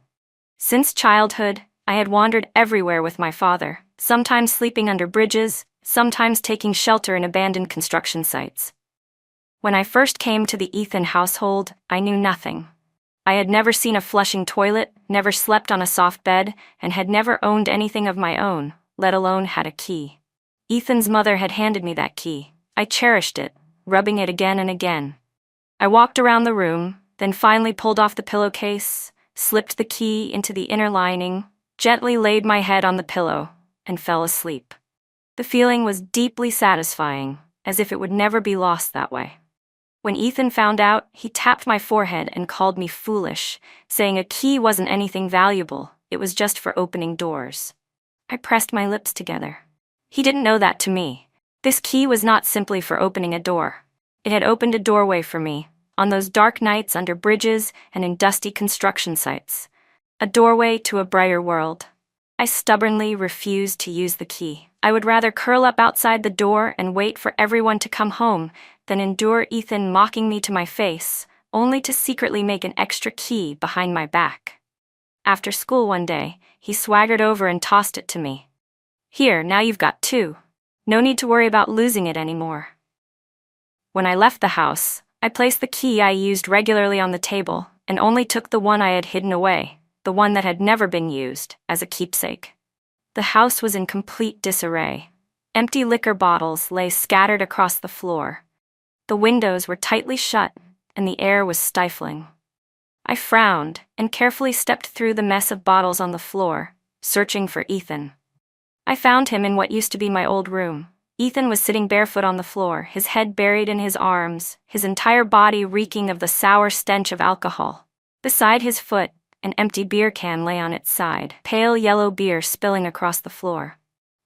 Since childhood, I had wandered everywhere with my father, sometimes sleeping under bridges, sometimes taking shelter in abandoned construction sites. When I first came to the Ethan household, I knew nothing. I had never seen a flushing toilet, never slept on a soft bed, and had never owned anything of my own, let alone had a key. Ethan's mother had handed me that key. I cherished it, rubbing it again and again. I walked around the room, then finally pulled off the pillowcase, slipped the key into the inner lining, gently laid my head on the pillow, and fell asleep. The feeling was deeply satisfying, as if it would never be lost that way. When Ethan found out, he tapped my forehead and called me foolish, saying a key wasn't anything valuable, it was just for opening doors. I pressed my lips together. He didn't know that to me. This key was not simply for opening a door. It had opened a doorway for me, on those dark nights under bridges and in dusty construction sites. A doorway to a brighter world. I stubbornly refused to use the key. I would rather curl up outside the door and wait for everyone to come home than endure Ethan mocking me to my face, only to secretly make an extra key behind my back. After school one day, he swaggered over and tossed it to me. "Here, now you've got 2. No need to worry about losing it anymore." When I left the house, I placed the key I used regularly on the table and only took the one I had hidden away, the one that had never been used, as a keepsake. The house was in complete disarray. Empty liquor bottles lay scattered across the floor. The windows were tightly shut, and the air was stifling. I frowned and carefully stepped through the mess of bottles on the floor, searching for Ethan. I found him in what used to be my old room. Ethan was sitting barefoot on the floor, his head buried in his arms, his entire body reeking of the sour stench of alcohol. Beside his foot, an empty beer can lay on its side, pale yellow beer spilling across the floor.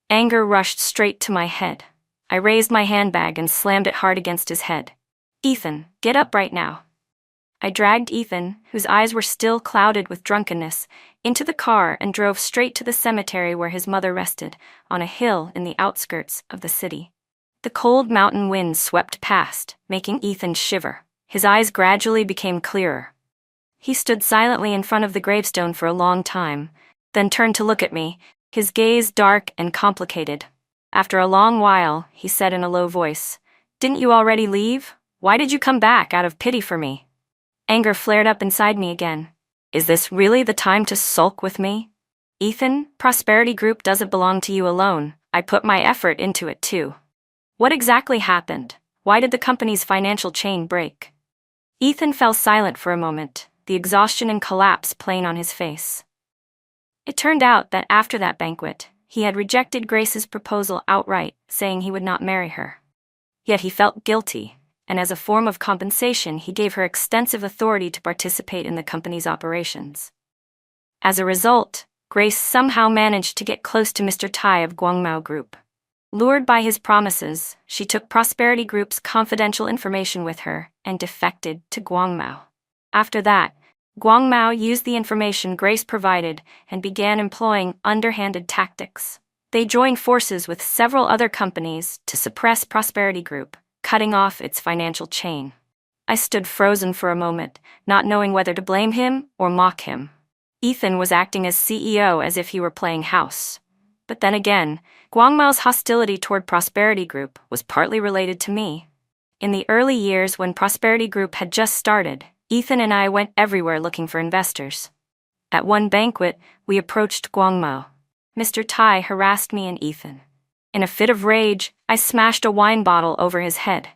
Anger rushed straight to my head. I raised my handbag and slammed it hard against his head. "Ethan, get up right now." I dragged Ethan, whose eyes were still clouded with drunkenness, into the car and drove straight to the cemetery where his mother rested, on a hill in the outskirts of the city. The cold mountain wind swept past, making Ethan shiver. His eyes gradually became clearer. He stood silently in front of the gravestone for a long time, then turned to look at me, his gaze dark and complicated. After a long while, he said in a low voice, "Didn't you already leave? Why did you come back out of pity for me?" Anger flared up inside me again. Is this really the time to sulk with me? "Ethan, Prosperity Group doesn't belong to you alone. I put my effort into it too. What exactly happened? Why did the company's financial chain break?" Ethan fell silent for a moment, the exhaustion and collapse plain on his face. It turned out that after that banquet, he had rejected Grace's proposal outright, saying he would not marry her. Yet he felt guilty, and as a form of compensation he gave her extensive authority to participate in the company's operations. As a result, Grace somehow managed to get close to Mr. Tai of Guangmao Group. Lured by his promises, she took Prosperity Group's confidential information with her and defected to Guangmao. After that, Guangmao used the information Grace provided and began employing underhanded tactics. They joined forces with several other companies to suppress Prosperity Group, cutting off its financial chain. I stood frozen for a moment, not knowing whether to blame him or mock him. Ethan was acting as CEO as if he were playing house. But then again, Guangmao's hostility toward Prosperity Group was partly related to me. In the early years when Prosperity Group had just started, Ethan and I went everywhere looking for investors. At one banquet, we approached Guangmao. Mr. Tai harassed me and Ethan. In a fit of rage, I smashed a wine bottle over his head.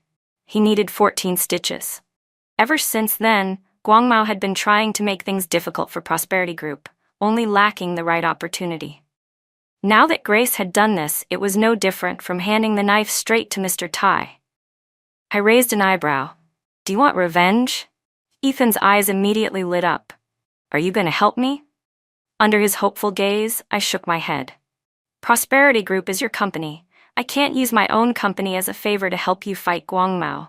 He needed 14 stitches. Ever since then, Guangmao had been trying to make things difficult for Prosperity Group, only lacking the right opportunity. Now that Grace had done this, it was no different from handing the knife straight to Mr. Tai. I raised an eyebrow. "Do you want revenge?" Ethan's eyes immediately lit up. "Are you going to help me?" Under his hopeful gaze, I shook my head. "Prosperity Group is your company. I can't use my own company as a favor to help you fight Guangmao."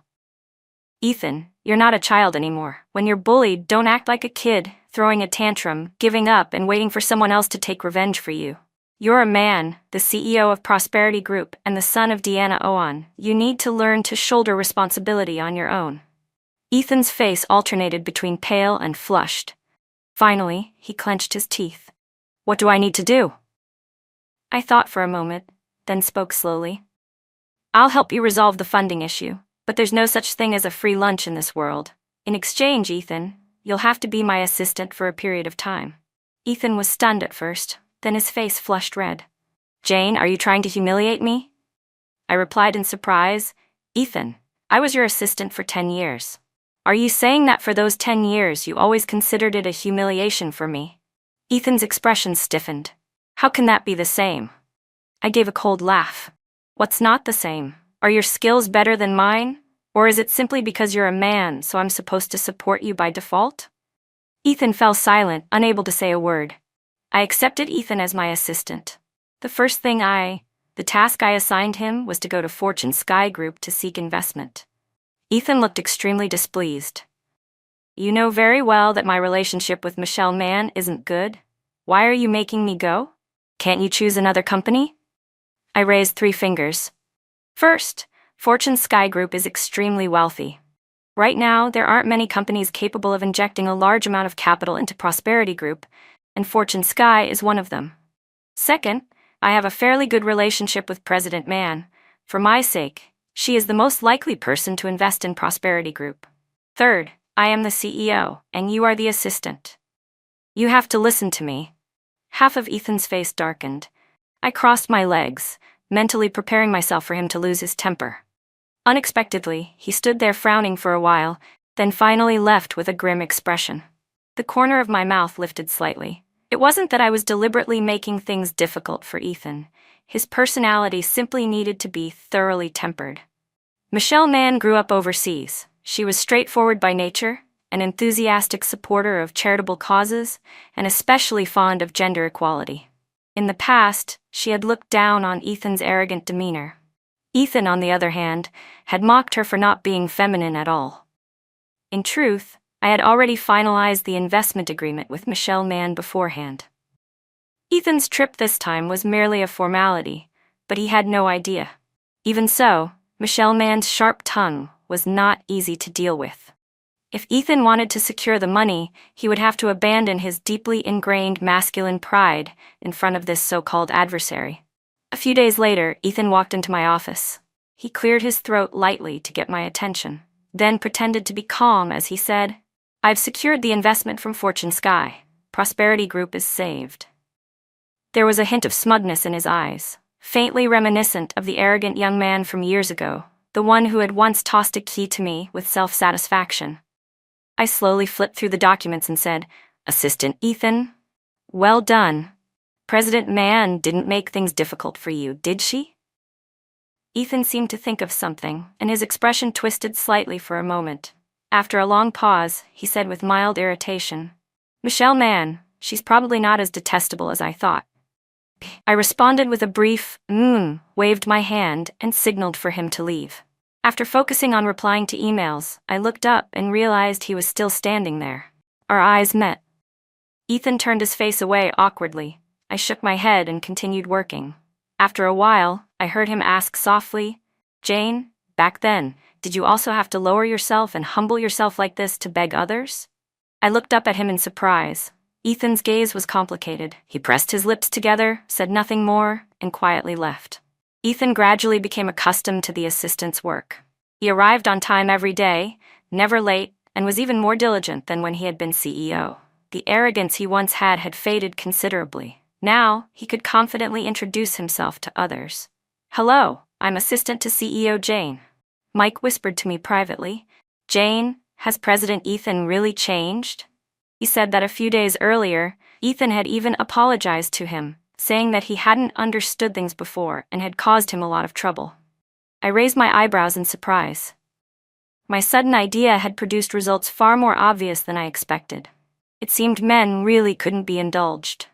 "Ethan, you're not a child anymore. When you're bullied, don't act like a kid, throwing a tantrum, giving up, and waiting for someone else to take revenge for you. You're a man, the CEO of Prosperity Group and the son of Deanna Oan. You need to learn to shoulder responsibility on your own." Ethan's face alternated between pale and flushed. Finally, he clenched his teeth. "What do I need to do?" I thought for a moment, then spoke slowly. "I'll help you resolve the funding issue, but there's no such thing as a free lunch in this world. In exchange, Ethan, you'll have to be my assistant for a period of time." Ethan was stunned at first, then his face flushed red. "Jane, are you trying to humiliate me?" I replied in surprise, "Ethan, I was your assistant for 10 years. Are you saying that for those 10 years you always considered it a humiliation for me?" Ethan's expression stiffened. "How can that be the same?" I gave a cold laugh. "What's not the same? Are your skills better than mine? Or is it simply because you're a man, so I'm supposed to support you by default?" Ethan fell silent, unable to say a word. I accepted Ethan as my assistant. The task I assigned him was to go to Fortune Sky Group to seek investment. Ethan looked extremely displeased. "You know very well that my relationship with Michelle Mann isn't good. Why are you making me go? Can't you choose another company?" I raised 3 fingers. "First, Fortune Sky Group is extremely wealthy. Right now, there aren't many companies capable of injecting a large amount of capital into Prosperity Group, and Fortune Sky is one of them. Second, I have a fairly good relationship with President Mann. For my sake, She is the most likely person to invest in Prosperity Group. Third, I am the CEO, and you are the assistant. You have to listen to me. Half of Ethan's face darkened. I crossed my legs, mentally preparing myself for him to lose his temper. Unexpectedly, he stood there frowning for a while, then finally left with a grim expression. The corner of my mouth lifted slightly. It wasn't that I was deliberately making things difficult for Ethan. His personality simply needed to be thoroughly tempered. Michelle Mann grew up overseas. She was straightforward by nature, an enthusiastic supporter of charitable causes, and especially fond of gender equality. In the past, she had looked down on Ethan's arrogant demeanor. Ethan, on the other hand, had mocked her for not being feminine at all. In truth, I had already finalized the investment agreement with Michelle Mann beforehand. Ethan's trip this time was merely a formality, but he had no idea. Even so, Michelle Mann's sharp tongue was not easy to deal with. If Ethan wanted to secure the money, he would have to abandon his deeply ingrained masculine pride in front of this so-called adversary. A few days later, Ethan walked into my office. He cleared his throat lightly to get my attention, then pretended to be calm as he said, "I've secured the investment from Fortune Sky. Prosperity Group is saved." There was a hint of smugness in his eyes, faintly reminiscent of the arrogant young man from years ago, the one who had once tossed a key to me with self-satisfaction. I slowly flipped through the documents and said, "Assistant Ethan, well done. President Mann didn't make things difficult for you, did she?" Ethan seemed to think of something, and his expression twisted slightly for a moment. After a long pause, he said with mild irritation, "Michelle Mann, she's probably not as detestable as I thought." I responded with a brief, waved my hand, and signaled for him to leave. After focusing on replying to emails, I looked up and realized he was still standing there. Our eyes met. Ethan turned his face away awkwardly. I shook my head and continued working. After a while, I heard him ask softly, "Jane, back then, did you also have to lower yourself and humble yourself like this to beg others?" I looked up at him in surprise. Ethan's gaze was complicated. He pressed his lips together, said nothing more, and quietly left. Ethan gradually became accustomed to the assistant's work. He arrived on time every day, never late, and was even more diligent than when he had been CEO. The arrogance he once had faded considerably. Now, he could confidently introduce himself to others. "Hello, I'm Assistant to CEO Jane." Mike whispered to me privately, "Jane, has President Ethan really changed?" He said that a few days earlier, Ethan had even apologized to him, saying that he hadn't understood things before and had caused him a lot of trouble. I raised my eyebrows in surprise. My sudden idea had produced results far more obvious than I expected. It seemed men really couldn't be indulged.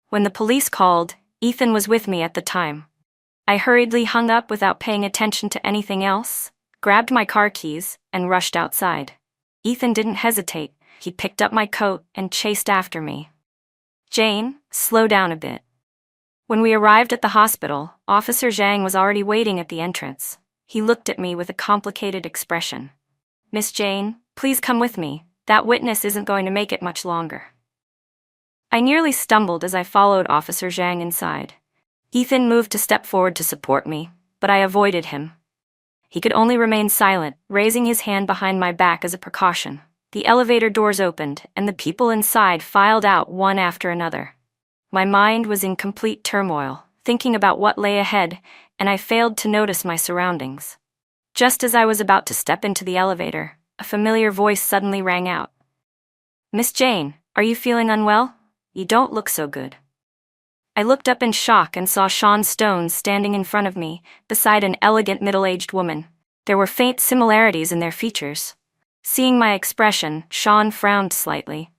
When the police called, Ethan was with me at the time. I hurriedly hung up without paying attention to anything else, grabbed my car keys, and rushed outside. Ethan didn't hesitate. He picked up my coat and chased after me. "Jane, slow down a bit." When we arrived at the hospital, Officer Zhang was already waiting at the entrance. He looked at me with a complicated expression. "Miss Jane, please come with me. That witness isn't going to make it much longer." I nearly stumbled as I followed Officer Zhang inside. Ethan moved to step forward to support me, but I avoided him. He could only remain silent, raising his hand behind my back as a precaution. The elevator doors opened, and the people inside filed out one after another. My mind was in complete turmoil, thinking about what lay ahead, and I failed to notice my surroundings. Just as I was about to step into the elevator, a familiar voice suddenly rang out. "Miss Jane, are you feeling unwell? You don't look so good." I looked up in shock and saw Sean Stone standing in front of me, beside an elegant middle-aged woman. There were faint similarities in their features. Seeing my expression, Sean frowned slightly.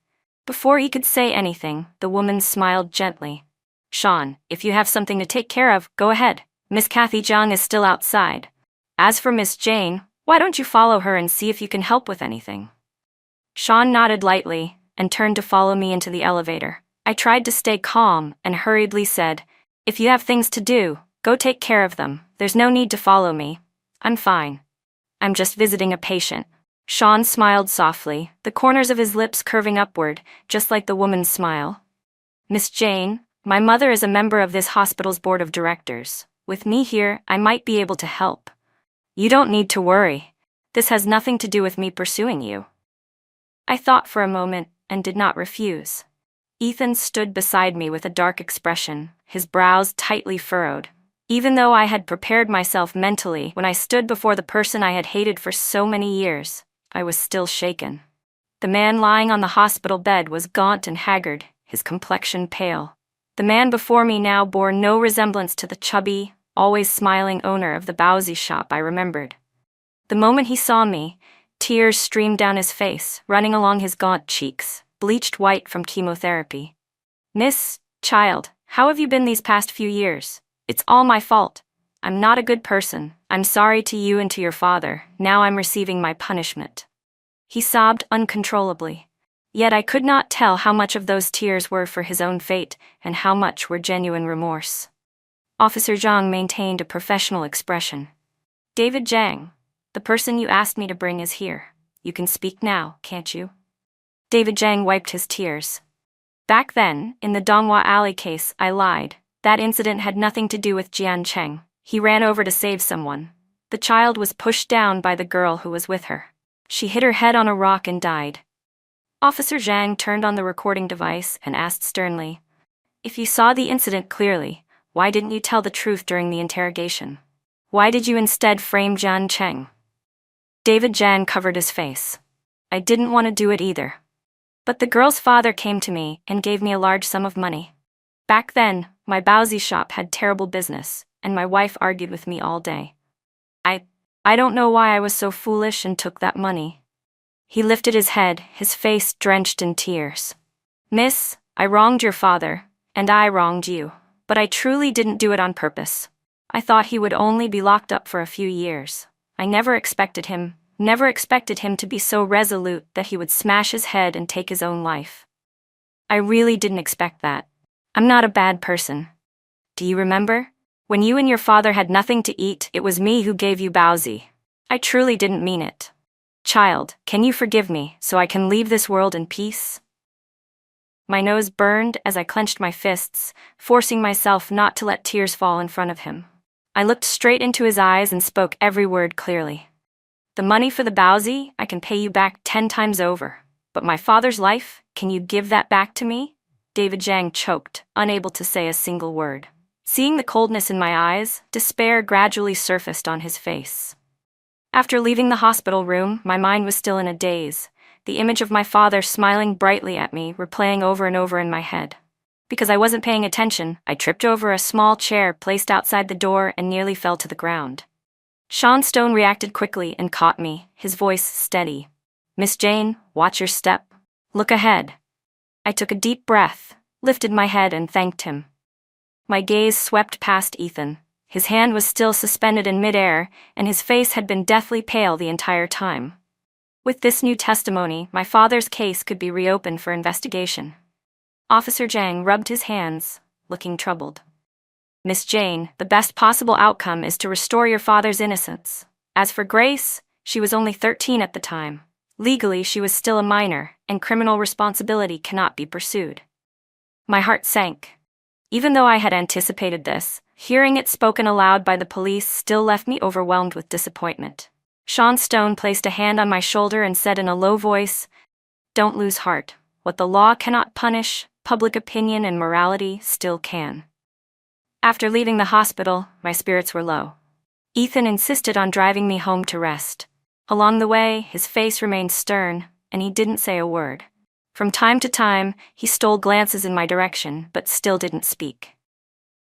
Before he could say anything, the woman smiled gently. "Sean, if you have something to take care of, go ahead. Miss Kathy Zhang is still outside. As for Miss Jane, why don't you follow her and see if you can help with anything?" Sean nodded lightly and turned to follow me into the elevator. I tried to stay calm and hurriedly said, "If you have things to do, go take care of them. There's no need to follow me. I'm fine. I'm just visiting a patient." Sean smiled softly, the corners of his lips curving upward, just like the woman's smile. "Miss Jane, my mother is a member of this hospital's board of directors. With me here, I might be able to help." You don't need to worry. This has nothing to do with me pursuing you. I thought for a moment and did not refuse. Ethan stood beside me with a dark expression, his brows tightly furrowed. Even though I had prepared myself mentally when I stood before the person I had hated for so many years, I was still shaken. The man lying on the hospital bed was gaunt and haggard, his complexion pale. The man before me now bore no resemblance to the chubby, always smiling owner of the Bowsy shop I remembered. The moment he saw me, tears streamed down his face, running along his gaunt cheeks, bleached white from chemotherapy. "Miss, child, how have you been these past few years? It's all my fault. I'm not a good person. I'm sorry to you and to your father. Now I'm receiving my punishment." He sobbed uncontrollably. Yet I could not tell how much of those tears were for his own fate and how much were genuine remorse. Officer Zhang maintained a professional expression. "David Zhang, the person you asked me to bring is here. You can speak now, can't you?" David Zhang wiped his tears. "Back then, in the Donghua Alley case, I lied. That incident had nothing to do with Jian Cheng. He ran over to save someone. The child was pushed down by the girl who was with her. She hit her head on a rock and died." Officer Zhang turned on the recording device and asked sternly, "If you saw the incident clearly, why didn't you tell the truth during the interrogation? Why did you instead frame Jian Cheng?" David Zhang covered his face. "I didn't want to do it either. But the girl's father came to me and gave me a large sum of money. Back then, my Bowsy shop had terrible business, and my wife argued with me all day. I don't know why I was so foolish and took that money." He lifted his head, his face drenched in tears. "Miss, I wronged your father, and I wronged you, but I truly didn't do it on purpose. I thought he would only be locked up for a few years. I never expected him to be so resolute that he would smash his head and take his own life. I really didn't expect that. I'm not a bad person. Do you remember? When you and your father had nothing to eat, it was me who gave you Bowsy. I truly didn't mean it. Child, can you forgive me so I can leave this world in peace?" My nose burned as I clenched my fists, forcing myself not to let tears fall in front of him. I looked straight into his eyes and spoke every word clearly. "The money for the Bowsy, I can pay you back 10 times over. But my father's life, can you give that back to me?" David Zhang choked, unable to say a single word. Seeing the coldness in my eyes, despair gradually surfaced on his face. After leaving the hospital room, my mind was still in a daze, the image of my father smiling brightly at me replaying over and over in my head. Because I wasn't paying attention, I tripped over a small chair placed outside the door and nearly fell to the ground. Sean Stone reacted quickly and caught me, his voice steady. "Miss Jane, watch your step. Look ahead." I took a deep breath, lifted my head and thanked him. My gaze swept past Ethan. His hand was still suspended in midair, and his face had been deathly pale the entire time. With this new testimony, my father's case could be reopened for investigation. Officer Zhang rubbed his hands, looking troubled. "Miss Jane, the best possible outcome is to restore your father's innocence. As for Grace, she was only 13 at the time. Legally, she was still a minor, and criminal responsibility cannot be pursued." My heart sank. Even though I had anticipated this, hearing it spoken aloud by the police still left me overwhelmed with disappointment. Sean Stone placed a hand on my shoulder and said in a low voice, "Don't lose heart. What the law cannot punish, public opinion and morality still can." After leaving the hospital, my spirits were low. Ethan insisted on driving me home to rest. Along the way, his face remained stern, and he didn't say a word. From time to time, he stole glances in my direction, but still didn't speak.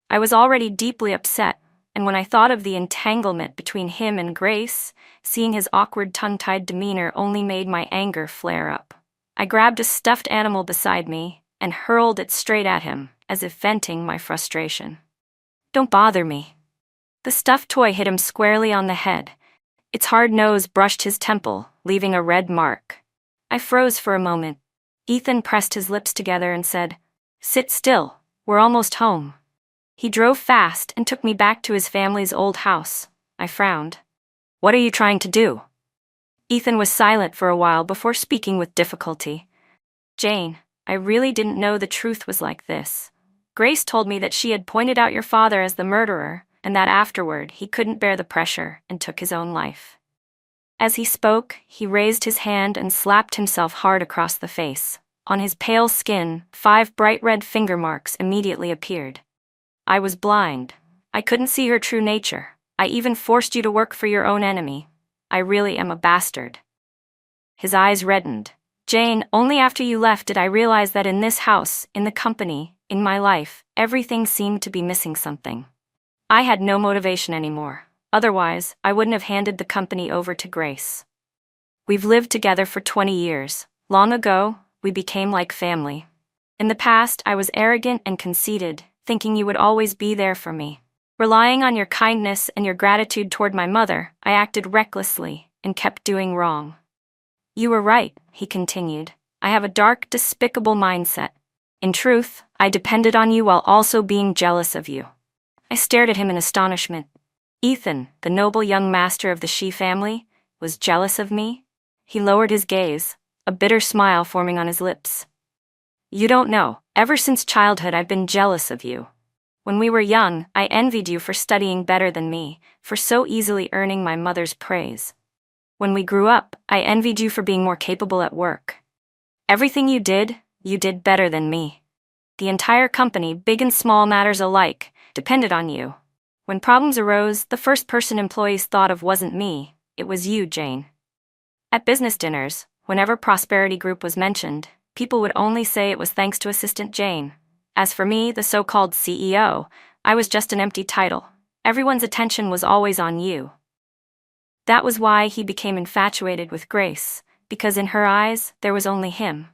I was already deeply upset, and when I thought of the entanglement between him and Grace, seeing his awkward tongue-tied demeanor only made my anger flare up. I grabbed a stuffed animal beside me and hurled it straight at him, as if venting my frustration. "Don't bother me." The stuffed toy hit him squarely on the head. Its hard nose brushed his temple, leaving a red mark. I froze for a moment. Ethan pressed his lips together and said, "Sit still, we're almost home." He drove fast and took me back to his family's old house. I frowned. "What are you trying to do?" Ethan was silent for a while before speaking with difficulty. "Jane, I really didn't know the truth was like this. Grace told me that she had pointed out your father as the murderer, and that afterward he couldn't bear the pressure and took his own life. As he spoke, he raised his hand and slapped himself hard across the face. On his pale skin, 5 bright red finger marks immediately appeared. I was blind. I couldn't see her true nature. I even forced you to work for your own enemy. I really am a bastard. His eyes reddened. Jane, only after you left did I realize that in this house, in the company, in my life, everything seemed to be missing something. I had no motivation anymore. Otherwise, I wouldn't have handed the company over to Grace. We've lived together for 20 years. Long ago, we became like family. In the past, I was arrogant and conceited, thinking you would always be there for me. Relying on your kindness and your gratitude toward my mother, I acted recklessly and kept doing wrong. You were right, he continued. I have a dark, despicable mindset. In truth, I depended on you while also being jealous of you. I stared at him in astonishment. Ethan, the noble young master of the She family, was jealous of me? He lowered his gaze, a bitter smile forming on his lips. You don't know, ever since childhood I've been jealous of you. When we were young, I envied you for studying better than me, for so easily earning my mother's praise. When we grew up, I envied you for being more capable at work. Everything you did better than me. The entire company, big and small matters alike, depended on you. When problems arose, the first person employees thought of wasn't me, it was you, Jane. At business dinners, whenever Prosperity Group was mentioned, people would only say it was thanks to Assistant Jane. As for me, the so-called CEO, I was just an empty title. Everyone's attention was always on you. That was why he became infatuated with Grace, because in her eyes, there was only him.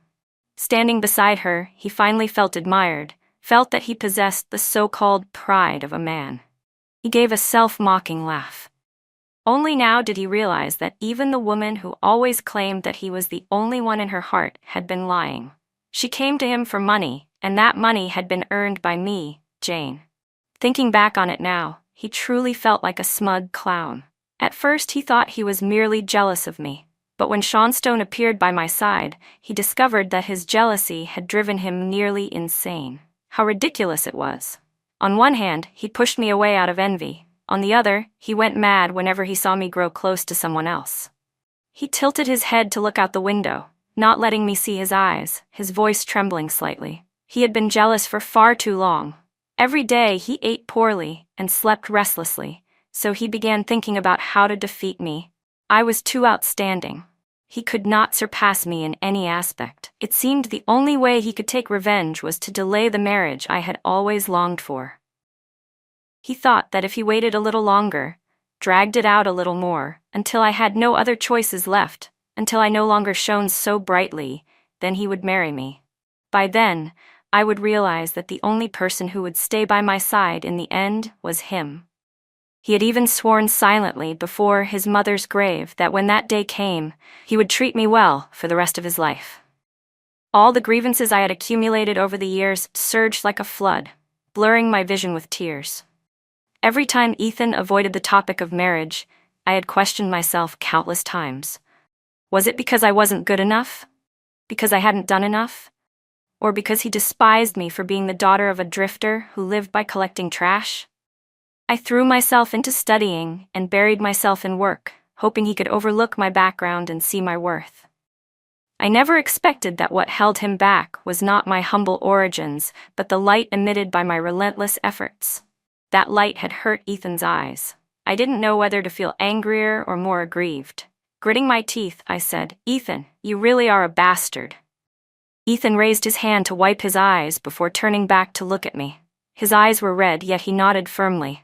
Standing beside her, he finally felt admired, felt that he possessed the so-called pride of a man. He gave a self-mocking laugh. Only now did he realize that even the woman who always claimed that he was the only one in her heart had been lying. She came to him for money, and that money had been earned by me, Jane. Thinking back on it now, he truly felt like a smug clown. At first he thought he was merely jealous of me, but when Seanstone appeared by my side, he discovered that his jealousy had driven him nearly insane. How ridiculous it was. On one hand, he pushed me away out of envy. On the other, he went mad whenever he saw me grow close to someone else. He tilted his head to look out the window, not letting me see his eyes, his voice trembling slightly. He had been jealous for far too long. Every day he ate poorly and slept restlessly, so he began thinking about how to defeat me. I was too outstanding. He could not surpass me in any aspect. It seemed the only way he could take revenge was to delay the marriage I had always longed for. He thought that if he waited a little longer, dragged it out a little more, until I had no other choices left, until I no longer shone so brightly, then he would marry me. By then, I would realize that the only person who would stay by my side in the end was him. He had even sworn silently before his mother's grave that when that day came, he would treat me well for the rest of his life. All the grievances I had accumulated over the years surged like a flood, blurring my vision with tears. Every time Ethan avoided the topic of marriage, I had questioned myself countless times. Was it because I wasn't good enough? Because I hadn't done enough? Or because he despised me for being the daughter of a drifter who lived by collecting trash? I threw myself into studying and buried myself in work, hoping he could overlook my background and see my worth. I never expected that what held him back was not my humble origins, but the light emitted by my relentless efforts. That light had hurt Ethan's eyes. I didn't know whether to feel angrier or more aggrieved. Gritting my teeth, I said, "Ethan, you really are a bastard." Ethan raised his hand to wipe his eyes before turning back to look at me. His eyes were red, yet he nodded firmly.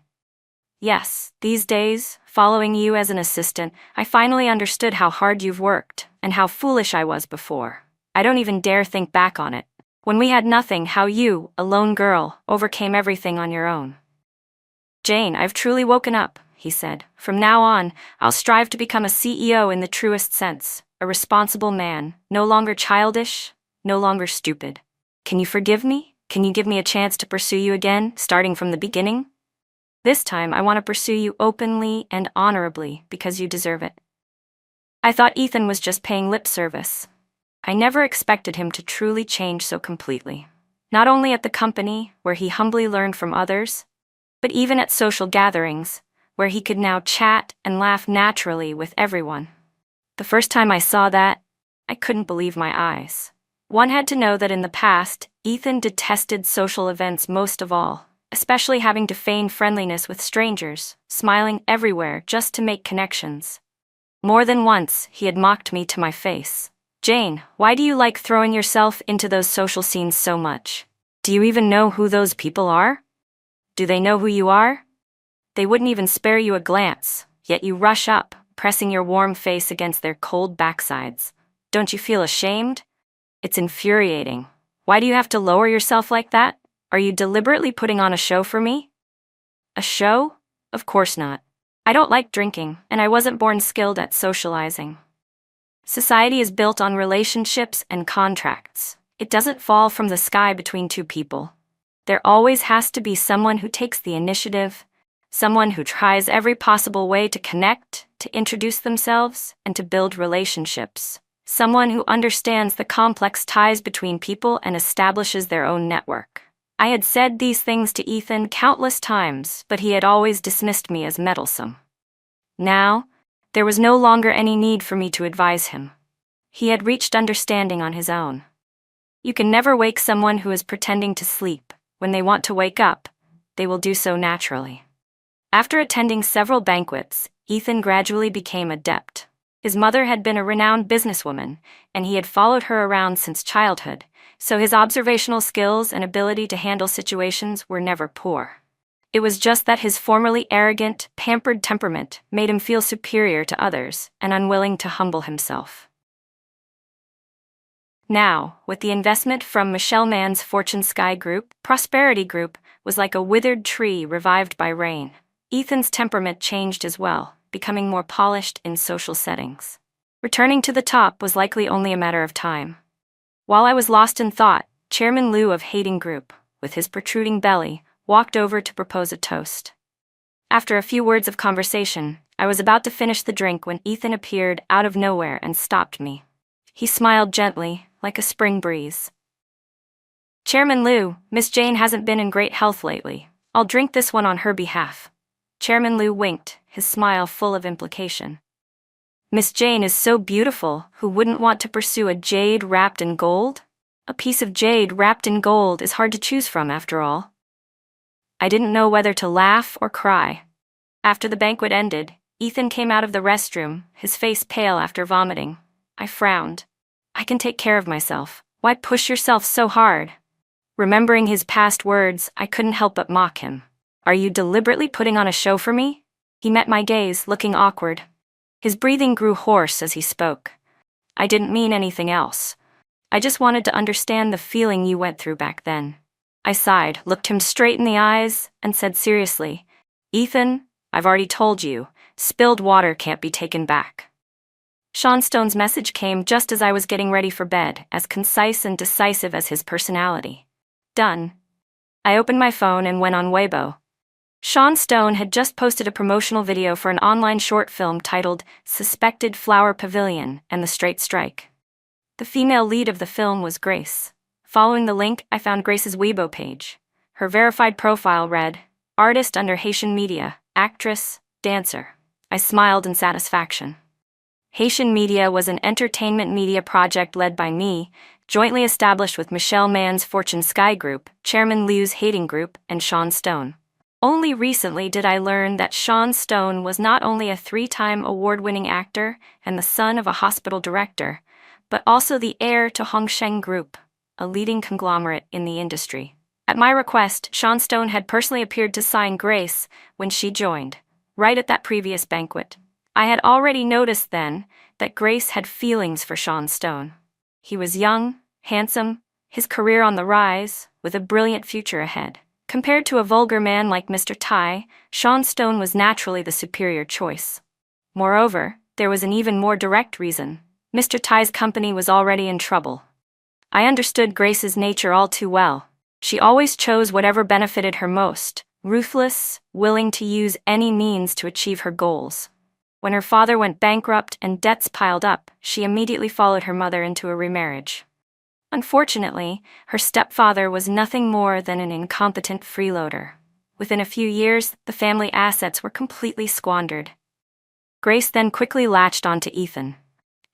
Yes, these days, following you as an assistant, I finally understood how hard you've worked, and how foolish I was before. I don't even dare think back on it. When we had nothing, how you, a lone girl, overcame everything on your own. Jane, I've truly woken up, he said. From now on, I'll strive to become a CEO in the truest sense, a responsible man, no longer childish, no longer stupid. Can you forgive me? Can you give me a chance to pursue you again, starting from the beginning? This time, I want to pursue you openly and honorably because you deserve it. I thought Ethan was just paying lip service. I never expected him to truly change so completely. Not only at the company, where he humbly learned from others, but even at social gatherings, where he could now chat and laugh naturally with everyone. The first time I saw that, I couldn't believe my eyes. One had to know that in the past, Ethan detested social events most of all, especially having to feign friendliness with strangers, smiling everywhere just to make connections. More than once, he had mocked me to my face. "Jane, why do you like throwing yourself into those social scenes so much? Do you even know who those people are? Do they know who you are? They wouldn't even spare you a glance, yet you rush up, pressing your warm face against their cold backsides. Don't you feel ashamed? It's infuriating. Why do you have to lower yourself like that? Are you deliberately putting on a show for me?" A show? Of course not. I don't like drinking, and I wasn't born skilled at socializing. Society is built on relationships and contracts. It doesn't fall from the sky between two people. There always has to be someone who takes the initiative, someone who tries every possible way to connect, to introduce themselves, and to build relationships. Someone who understands the complex ties between people and establishes their own network. I had said these things to Ethan countless times, but he had always dismissed me as meddlesome. Now, there was no longer any need for me to advise him. He had reached understanding on his own. You can never wake someone who is pretending to sleep. When they want to wake up, they will do so naturally. After attending several banquets, Ethan gradually became adept. His mother had been a renowned businesswoman, and he had followed her around since childhood, so his observational skills and ability to handle situations were never poor. It was just that his formerly arrogant, pampered temperament made him feel superior to others and unwilling to humble himself. Now, with the investment from Michelle Mann's Fortune Sky Group, Prosperity Group was like a withered tree revived by rain. Ethan's temperament changed as well, becoming more polished in social settings. Returning to the top was likely only a matter of time. While I was lost in thought, Chairman Liu of Hating Group, with his protruding belly, walked over to propose a toast. After a few words of conversation, I was about to finish the drink when Ethan appeared out of nowhere and stopped me. He smiled gently, like a spring breeze. "Chairman Liu, Miss Jane hasn't been in great health lately. I'll drink this one on her behalf." Chairman Liu winked, his smile full of implication. "Miss Jane is so beautiful, who wouldn't want to pursue a jade wrapped in gold? A piece of jade wrapped in gold is hard to choose from, after all." I didn't know whether to laugh or cry. After the banquet ended, Ethan came out of the restroom, his face pale after vomiting. I frowned. "I can take care of myself. Why push yourself so hard?" Remembering his past words, I couldn't help but mock him. "Are you deliberately putting on a show for me?" He met my gaze, looking awkward. His breathing grew hoarse as he spoke. "I didn't mean anything else. I just wanted to understand the feeling you went through back then." I sighed, looked him straight in the eyes, and said seriously, "Ethan, I've already told you, spilled water can't be taken back." Sean Stone's message came just as I was getting ready for bed, as concise and decisive as his personality. Done. I opened my phone and went on Weibo. Sean Stone had just posted a promotional video for an online short film titled Suspected Flower Pavilion and the Straight Strike. The female lead of the film was Grace. Following the link, I found Grace's Weibo page. Her verified profile read, "Artist under Haitian Media, actress, dancer." I smiled in satisfaction. Haitian Media was an entertainment media project led by me, jointly established with Michelle Mann's Fortune Sky Group, Chairman Liu's Hating Group, and Sean Stone. Only recently did I learn that Sean Stone was not only a 3-time award-winning actor and the son of a hospital director, but also the heir to Hongsheng Group, a leading conglomerate in the industry. At my request, Sean Stone had personally appeared to sign Grace when she joined, right at that previous banquet. I had already noticed then that Grace had feelings for Sean Stone. He was young, handsome, his career on the rise, with a brilliant future ahead. Compared to a vulgar man like Mr. Tai, Sean Stone was naturally the superior choice. Moreover, there was an even more direct reason. Mr. Tai's company was already in trouble. I understood Grace's nature all too well. She always chose whatever benefited her most, ruthless, willing to use any means to achieve her goals. When her father went bankrupt and debts piled up, she immediately followed her mother into a remarriage. Unfortunately, her stepfather was nothing more than an incompetent freeloader. Within a few years, the family assets were completely squandered. Grace then quickly latched onto Ethan.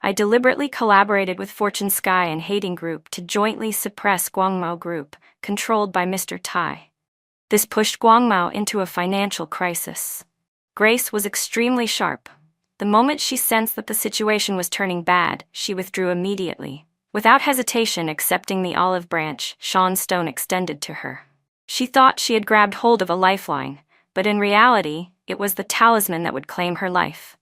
I deliberately collaborated with Fortune Sky and Hating Group to jointly suppress Guangmao Group, controlled by Mr. Tai. This pushed Guangmao into a financial crisis. Grace was extremely sharp. The moment she sensed that the situation was turning bad, she withdrew immediately, without hesitation accepting the olive branch Sean Stone extended to her. She thought she had grabbed hold of a lifeline, but in reality, it was the talisman that would claim her life.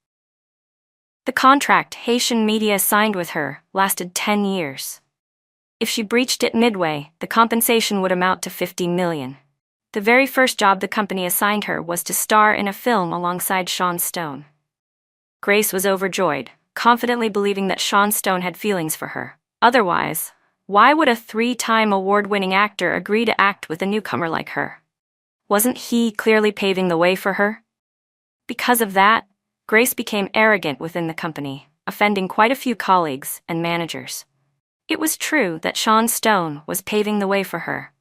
The contract Haitian media signed with her lasted 10 years. If she breached it midway, the compensation would amount to $50 million. The very first job the company assigned her was to star in a film alongside Sean Stone. Grace was overjoyed, confidently believing that Sean Stone had feelings for her. Otherwise, why would a 3-time award-winning actor agree to act with a newcomer like her? Wasn't he clearly paving the way for her? Because of that, Grace became arrogant within the company, offending quite a few colleagues and managers. It was true that Sean Stone was paving the way for her.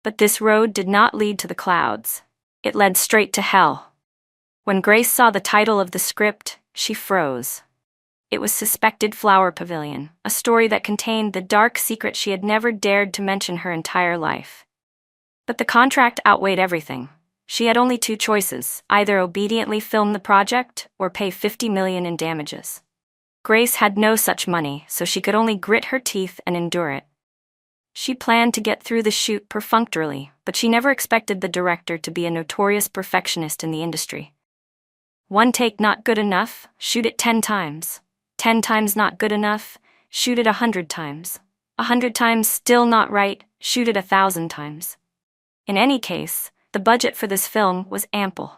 But this road did not lead to the clouds. It led straight to hell. When Grace saw the title of the script, she froze. It was Suspected Flower Pavilion, a story that contained the dark secret she had never dared to mention her entire life. But the contract outweighed everything. She had only 2 choices, either obediently film the project or pay $50 million in damages. Grace had no such money, so she could only grit her teeth and endure it. She planned to get through the shoot perfunctorily, but she never expected the director to be a notorious perfectionist in the industry. 1 take not good enough, shoot it 10 times. 10 times not good enough, shoot it 100 times. 100 times still not right, shoot it 1,000 times. In any case, the budget for this film was ample.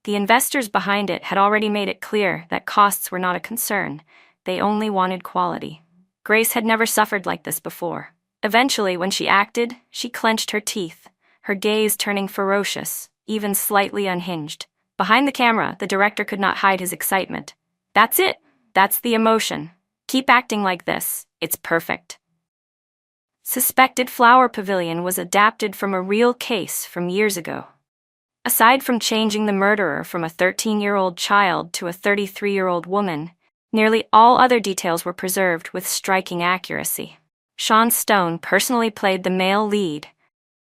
The investors behind it had already made it clear that costs were not a concern, they only wanted quality. Grace had never suffered like this before. Eventually, when she acted, she clenched her teeth, her gaze turning ferocious, even slightly unhinged. Behind the camera, the director could not hide his excitement. That's it! That's the emotion. Keep acting like this, it's perfect. Suspected Flower Pavilion was adapted from a real case from years ago. Aside from changing the murderer from a 13-year-old child to a 33-year-old woman, nearly all other details were preserved with striking accuracy. Sean Stone personally played the male lead,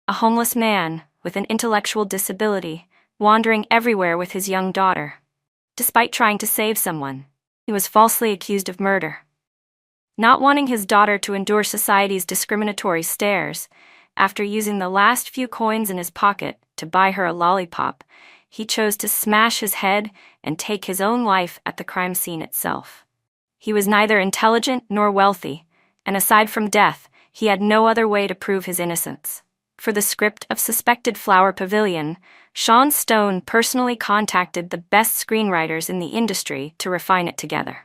a homeless man with an intellectual disability, wandering everywhere with his young daughter. Despite trying to save someone, he was falsely accused of murder. Not wanting his daughter to endure society's discriminatory stares, after using the last few coins in his pocket to buy her a lollipop, he chose to smash his head and take his own life at the crime scene itself. He was neither intelligent nor wealthy, and aside from death, he had no other way to prove his innocence. For the script of Suspected Flower Pavilion, Sean Stone personally contacted the best screenwriters in the industry to refine it together.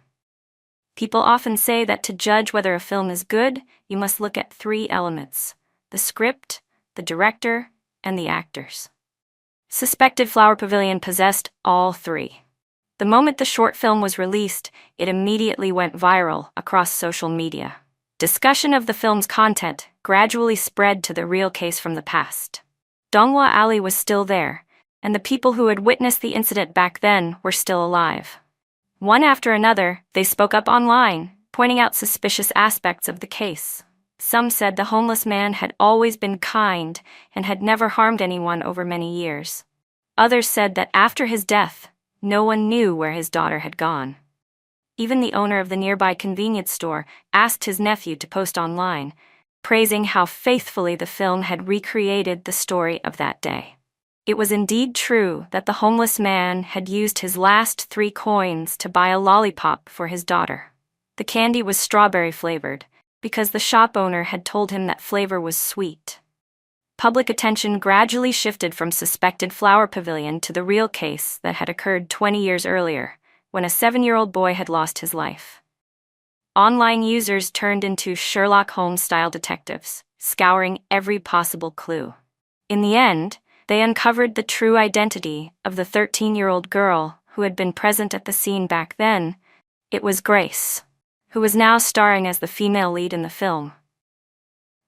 People often say that to judge whether a film is good, you must look at 3 elements: the script, the director, and the actors. Suspected Flower Pavilion possessed all 3. The moment the short film was released, it immediately went viral across social media. Discussion of the film's content gradually spread to the real case from the past. Donghua Ali was still there, and the people who had witnessed the incident back then were still alive. One after another, they spoke up online, pointing out suspicious aspects of the case. Some said the homeless man had always been kind and had never harmed anyone over many years. Others said that after his death, no one knew where his daughter had gone. Even the owner of the nearby convenience store asked his nephew to post online, praising how faithfully the film had recreated the story of that day. It was indeed true that the homeless man had used his last 3 coins to buy a lollipop for his daughter. The candy was strawberry-flavored, because the shop owner had told him that flavor was sweet. Public attention gradually shifted from Suspected Flower Pavilion to the real case that had occurred 20 years earlier, when a 7-year-old boy had lost his life. Online users turned into Sherlock Holmes-style detectives, scouring every possible clue. In the end, they uncovered the true identity of the 13-year-old girl who had been present at the scene back then. It was Grace, who was now starring as the female lead in the film.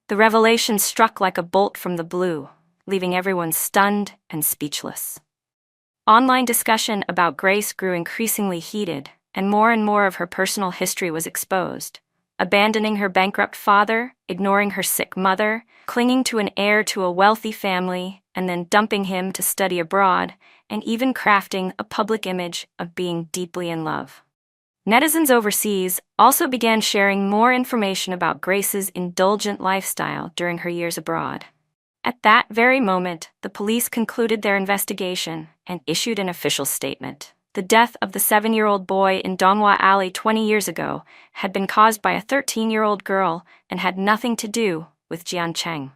The revelation struck like a bolt from the blue. leaving everyone stunned and speechless. Online discussion about Grace grew increasingly heated, and more of her personal history was exposed. Abandoning her bankrupt father, ignoring her sick mother, clinging to an heir to a wealthy family, and then dumping him to study abroad, and even crafting a public image of being deeply in love. Netizens overseas also began sharing more information about Grace's indulgent lifestyle during her years abroad. At that very moment, the police concluded their investigation and issued an official statement. The death of the 7-year-old boy in Donghua Alley 20 years ago had been caused by a 13-year-old girl and had nothing to do with Jian Cheng.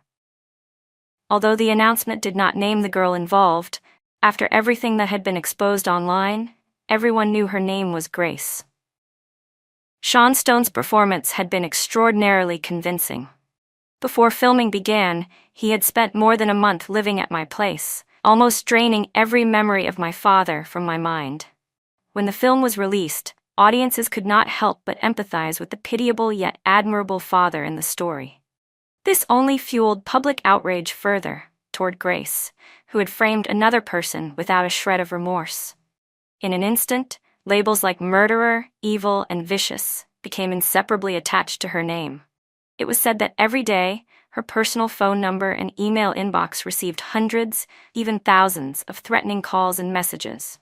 Although the announcement did not name the girl involved, after everything that had been exposed online, everyone knew her name was Grace. Sean Stone's performance had been extraordinarily convincing. Before filming began, he had spent more than a month living at my place, almost draining every memory of my father from my mind. When the film was released, audiences could not help but empathize with the pitiable yet admirable father in the story. This only fueled public outrage further toward Grace, who had framed another person without a shred of remorse. In an instant, labels like murderer, evil, and vicious became inseparably attached to her name. It was said that every day, her personal phone number and email inbox received hundreds, even thousands, of threatening calls and messages.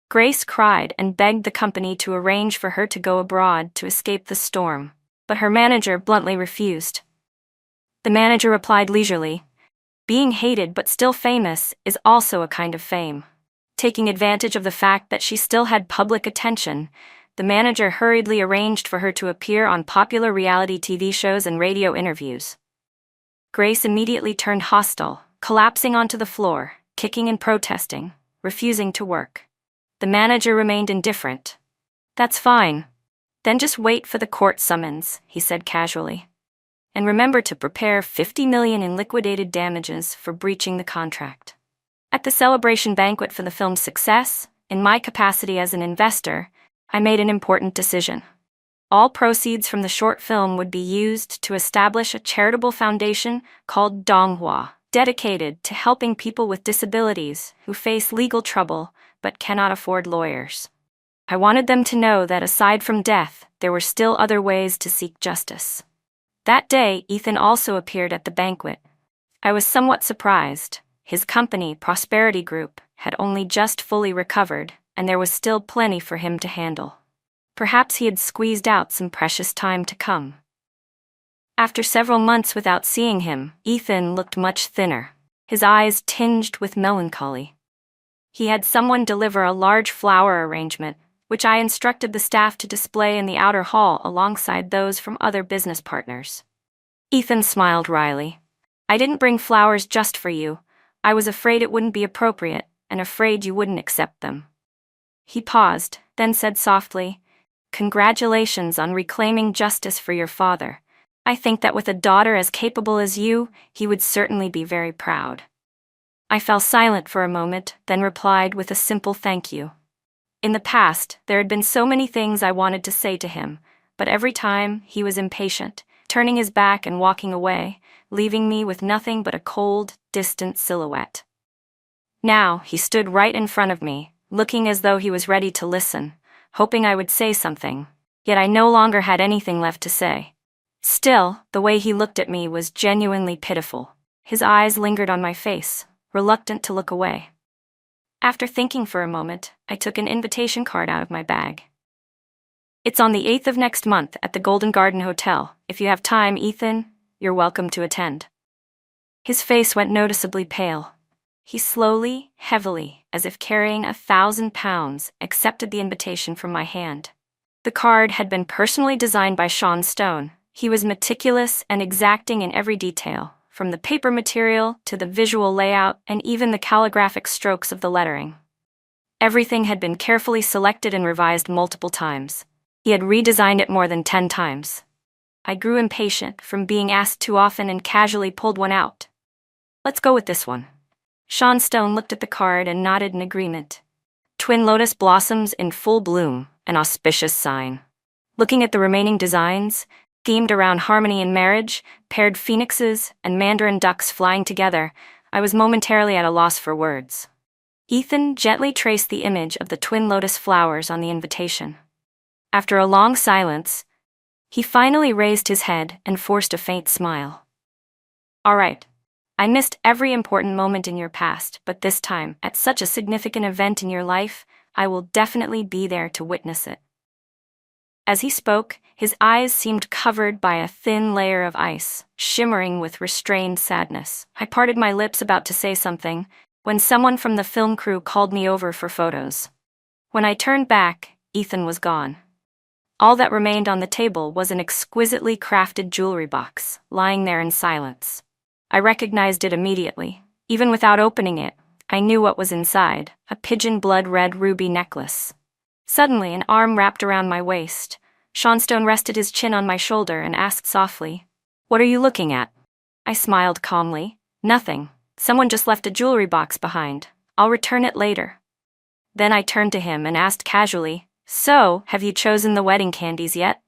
Grace cried and begged the company to arrange for her to go abroad to escape the storm, but her manager bluntly refused. The manager replied leisurely, "Being hated but still famous is also a kind of fame." Taking advantage of the fact that she still had public attention, the manager hurriedly arranged for her to appear on popular reality TV shows and radio interviews. Grace immediately turned hostile, collapsing onto the floor, kicking and protesting, refusing to work. The manager remained indifferent. "That's fine. Then just wait for the court summons," he said casually. "And remember to prepare $50 million in liquidated damages for breaching the contract." At the celebration banquet for the film's success, in my capacity as an investor, I made an important decision. All proceeds from the short film would be used to establish a charitable foundation called Donghua, dedicated to helping people with disabilities who face legal trouble but cannot afford lawyers. I wanted them to know that aside from death, there were still other ways to seek justice. That day, Ethan also appeared at the banquet. I was somewhat surprised. His company, Prosperity Group, had only just fully recovered, and there was still plenty for him to handle. Perhaps he had squeezed out some precious time to come. After several months without seeing him, Ethan looked much thinner, his eyes tinged with melancholy. He had someone deliver a large flower arrangement, which I instructed the staff to display in the outer hall alongside those from other business partners. Ethan smiled wryly. "I didn't bring flowers just for you. I was afraid it wouldn't be appropriate, and afraid you wouldn't accept them." He paused, then said softly, "Congratulations on reclaiming justice for your father. I think that with a daughter as capable as you, he would certainly be very proud." I fell silent for a moment, then replied with a simple thank you. In the past, there had been so many things I wanted to say to him, but every time he was impatient, turning his back and walking away, leaving me with nothing but a cold, distant silhouette. Now he stood right in front of me, looking as though he was ready to listen, hoping I would say something, yet I no longer had anything left to say. Still, the way he looked at me was genuinely pitiful. His eyes lingered on my face, reluctant to look away. After thinking for a moment, I took an invitation card out of my bag. "It's on the 8th of next month at the Golden Garden Hotel. If you have time, Ethan, you're welcome to attend." His face went noticeably pale. He slowly, heavily, as if carrying 1,000 pounds, accepted the invitation from my hand. The card had been personally designed by Sean Stone. He was meticulous and exacting in every detail, from the paper material to the visual layout and even the calligraphic strokes of the lettering. Everything had been carefully selected and revised multiple times. He had redesigned it more than 10 times. I grew impatient from being asked too often and casually pulled one out. "Let's go with this one." Sean Stone looked at the card and nodded in agreement. Twin lotus blossoms in full bloom, an auspicious sign. Looking at the remaining designs, themed around harmony in marriage, paired phoenixes, and mandarin ducks flying together, I was momentarily at a loss for words. Ethan gently traced the image of the twin lotus flowers on the invitation. After a long silence, he finally raised his head and forced a faint smile. "All right. I missed every important moment in your past, but this time, at such a significant event in your life, I will definitely be there to witness it." As he spoke, his eyes seemed covered by a thin layer of ice, shimmering with restrained sadness. I parted my lips about to say something, when someone from the film crew called me over for photos. When I turned back, Ethan was gone. All that remained on the table was an exquisitely crafted jewelry box, lying there in silence. I recognized it immediately. Even without opening it, I knew what was inside: a pigeon blood-red ruby necklace. Suddenly, an arm wrapped around my waist. Seanstone rested his chin on my shoulder and asked softly, "What are you looking at?" I smiled calmly. "Nothing. Someone just left a jewelry box behind. I'll return it later." Then I turned to him and asked casually, "So, have you chosen the wedding candies yet?"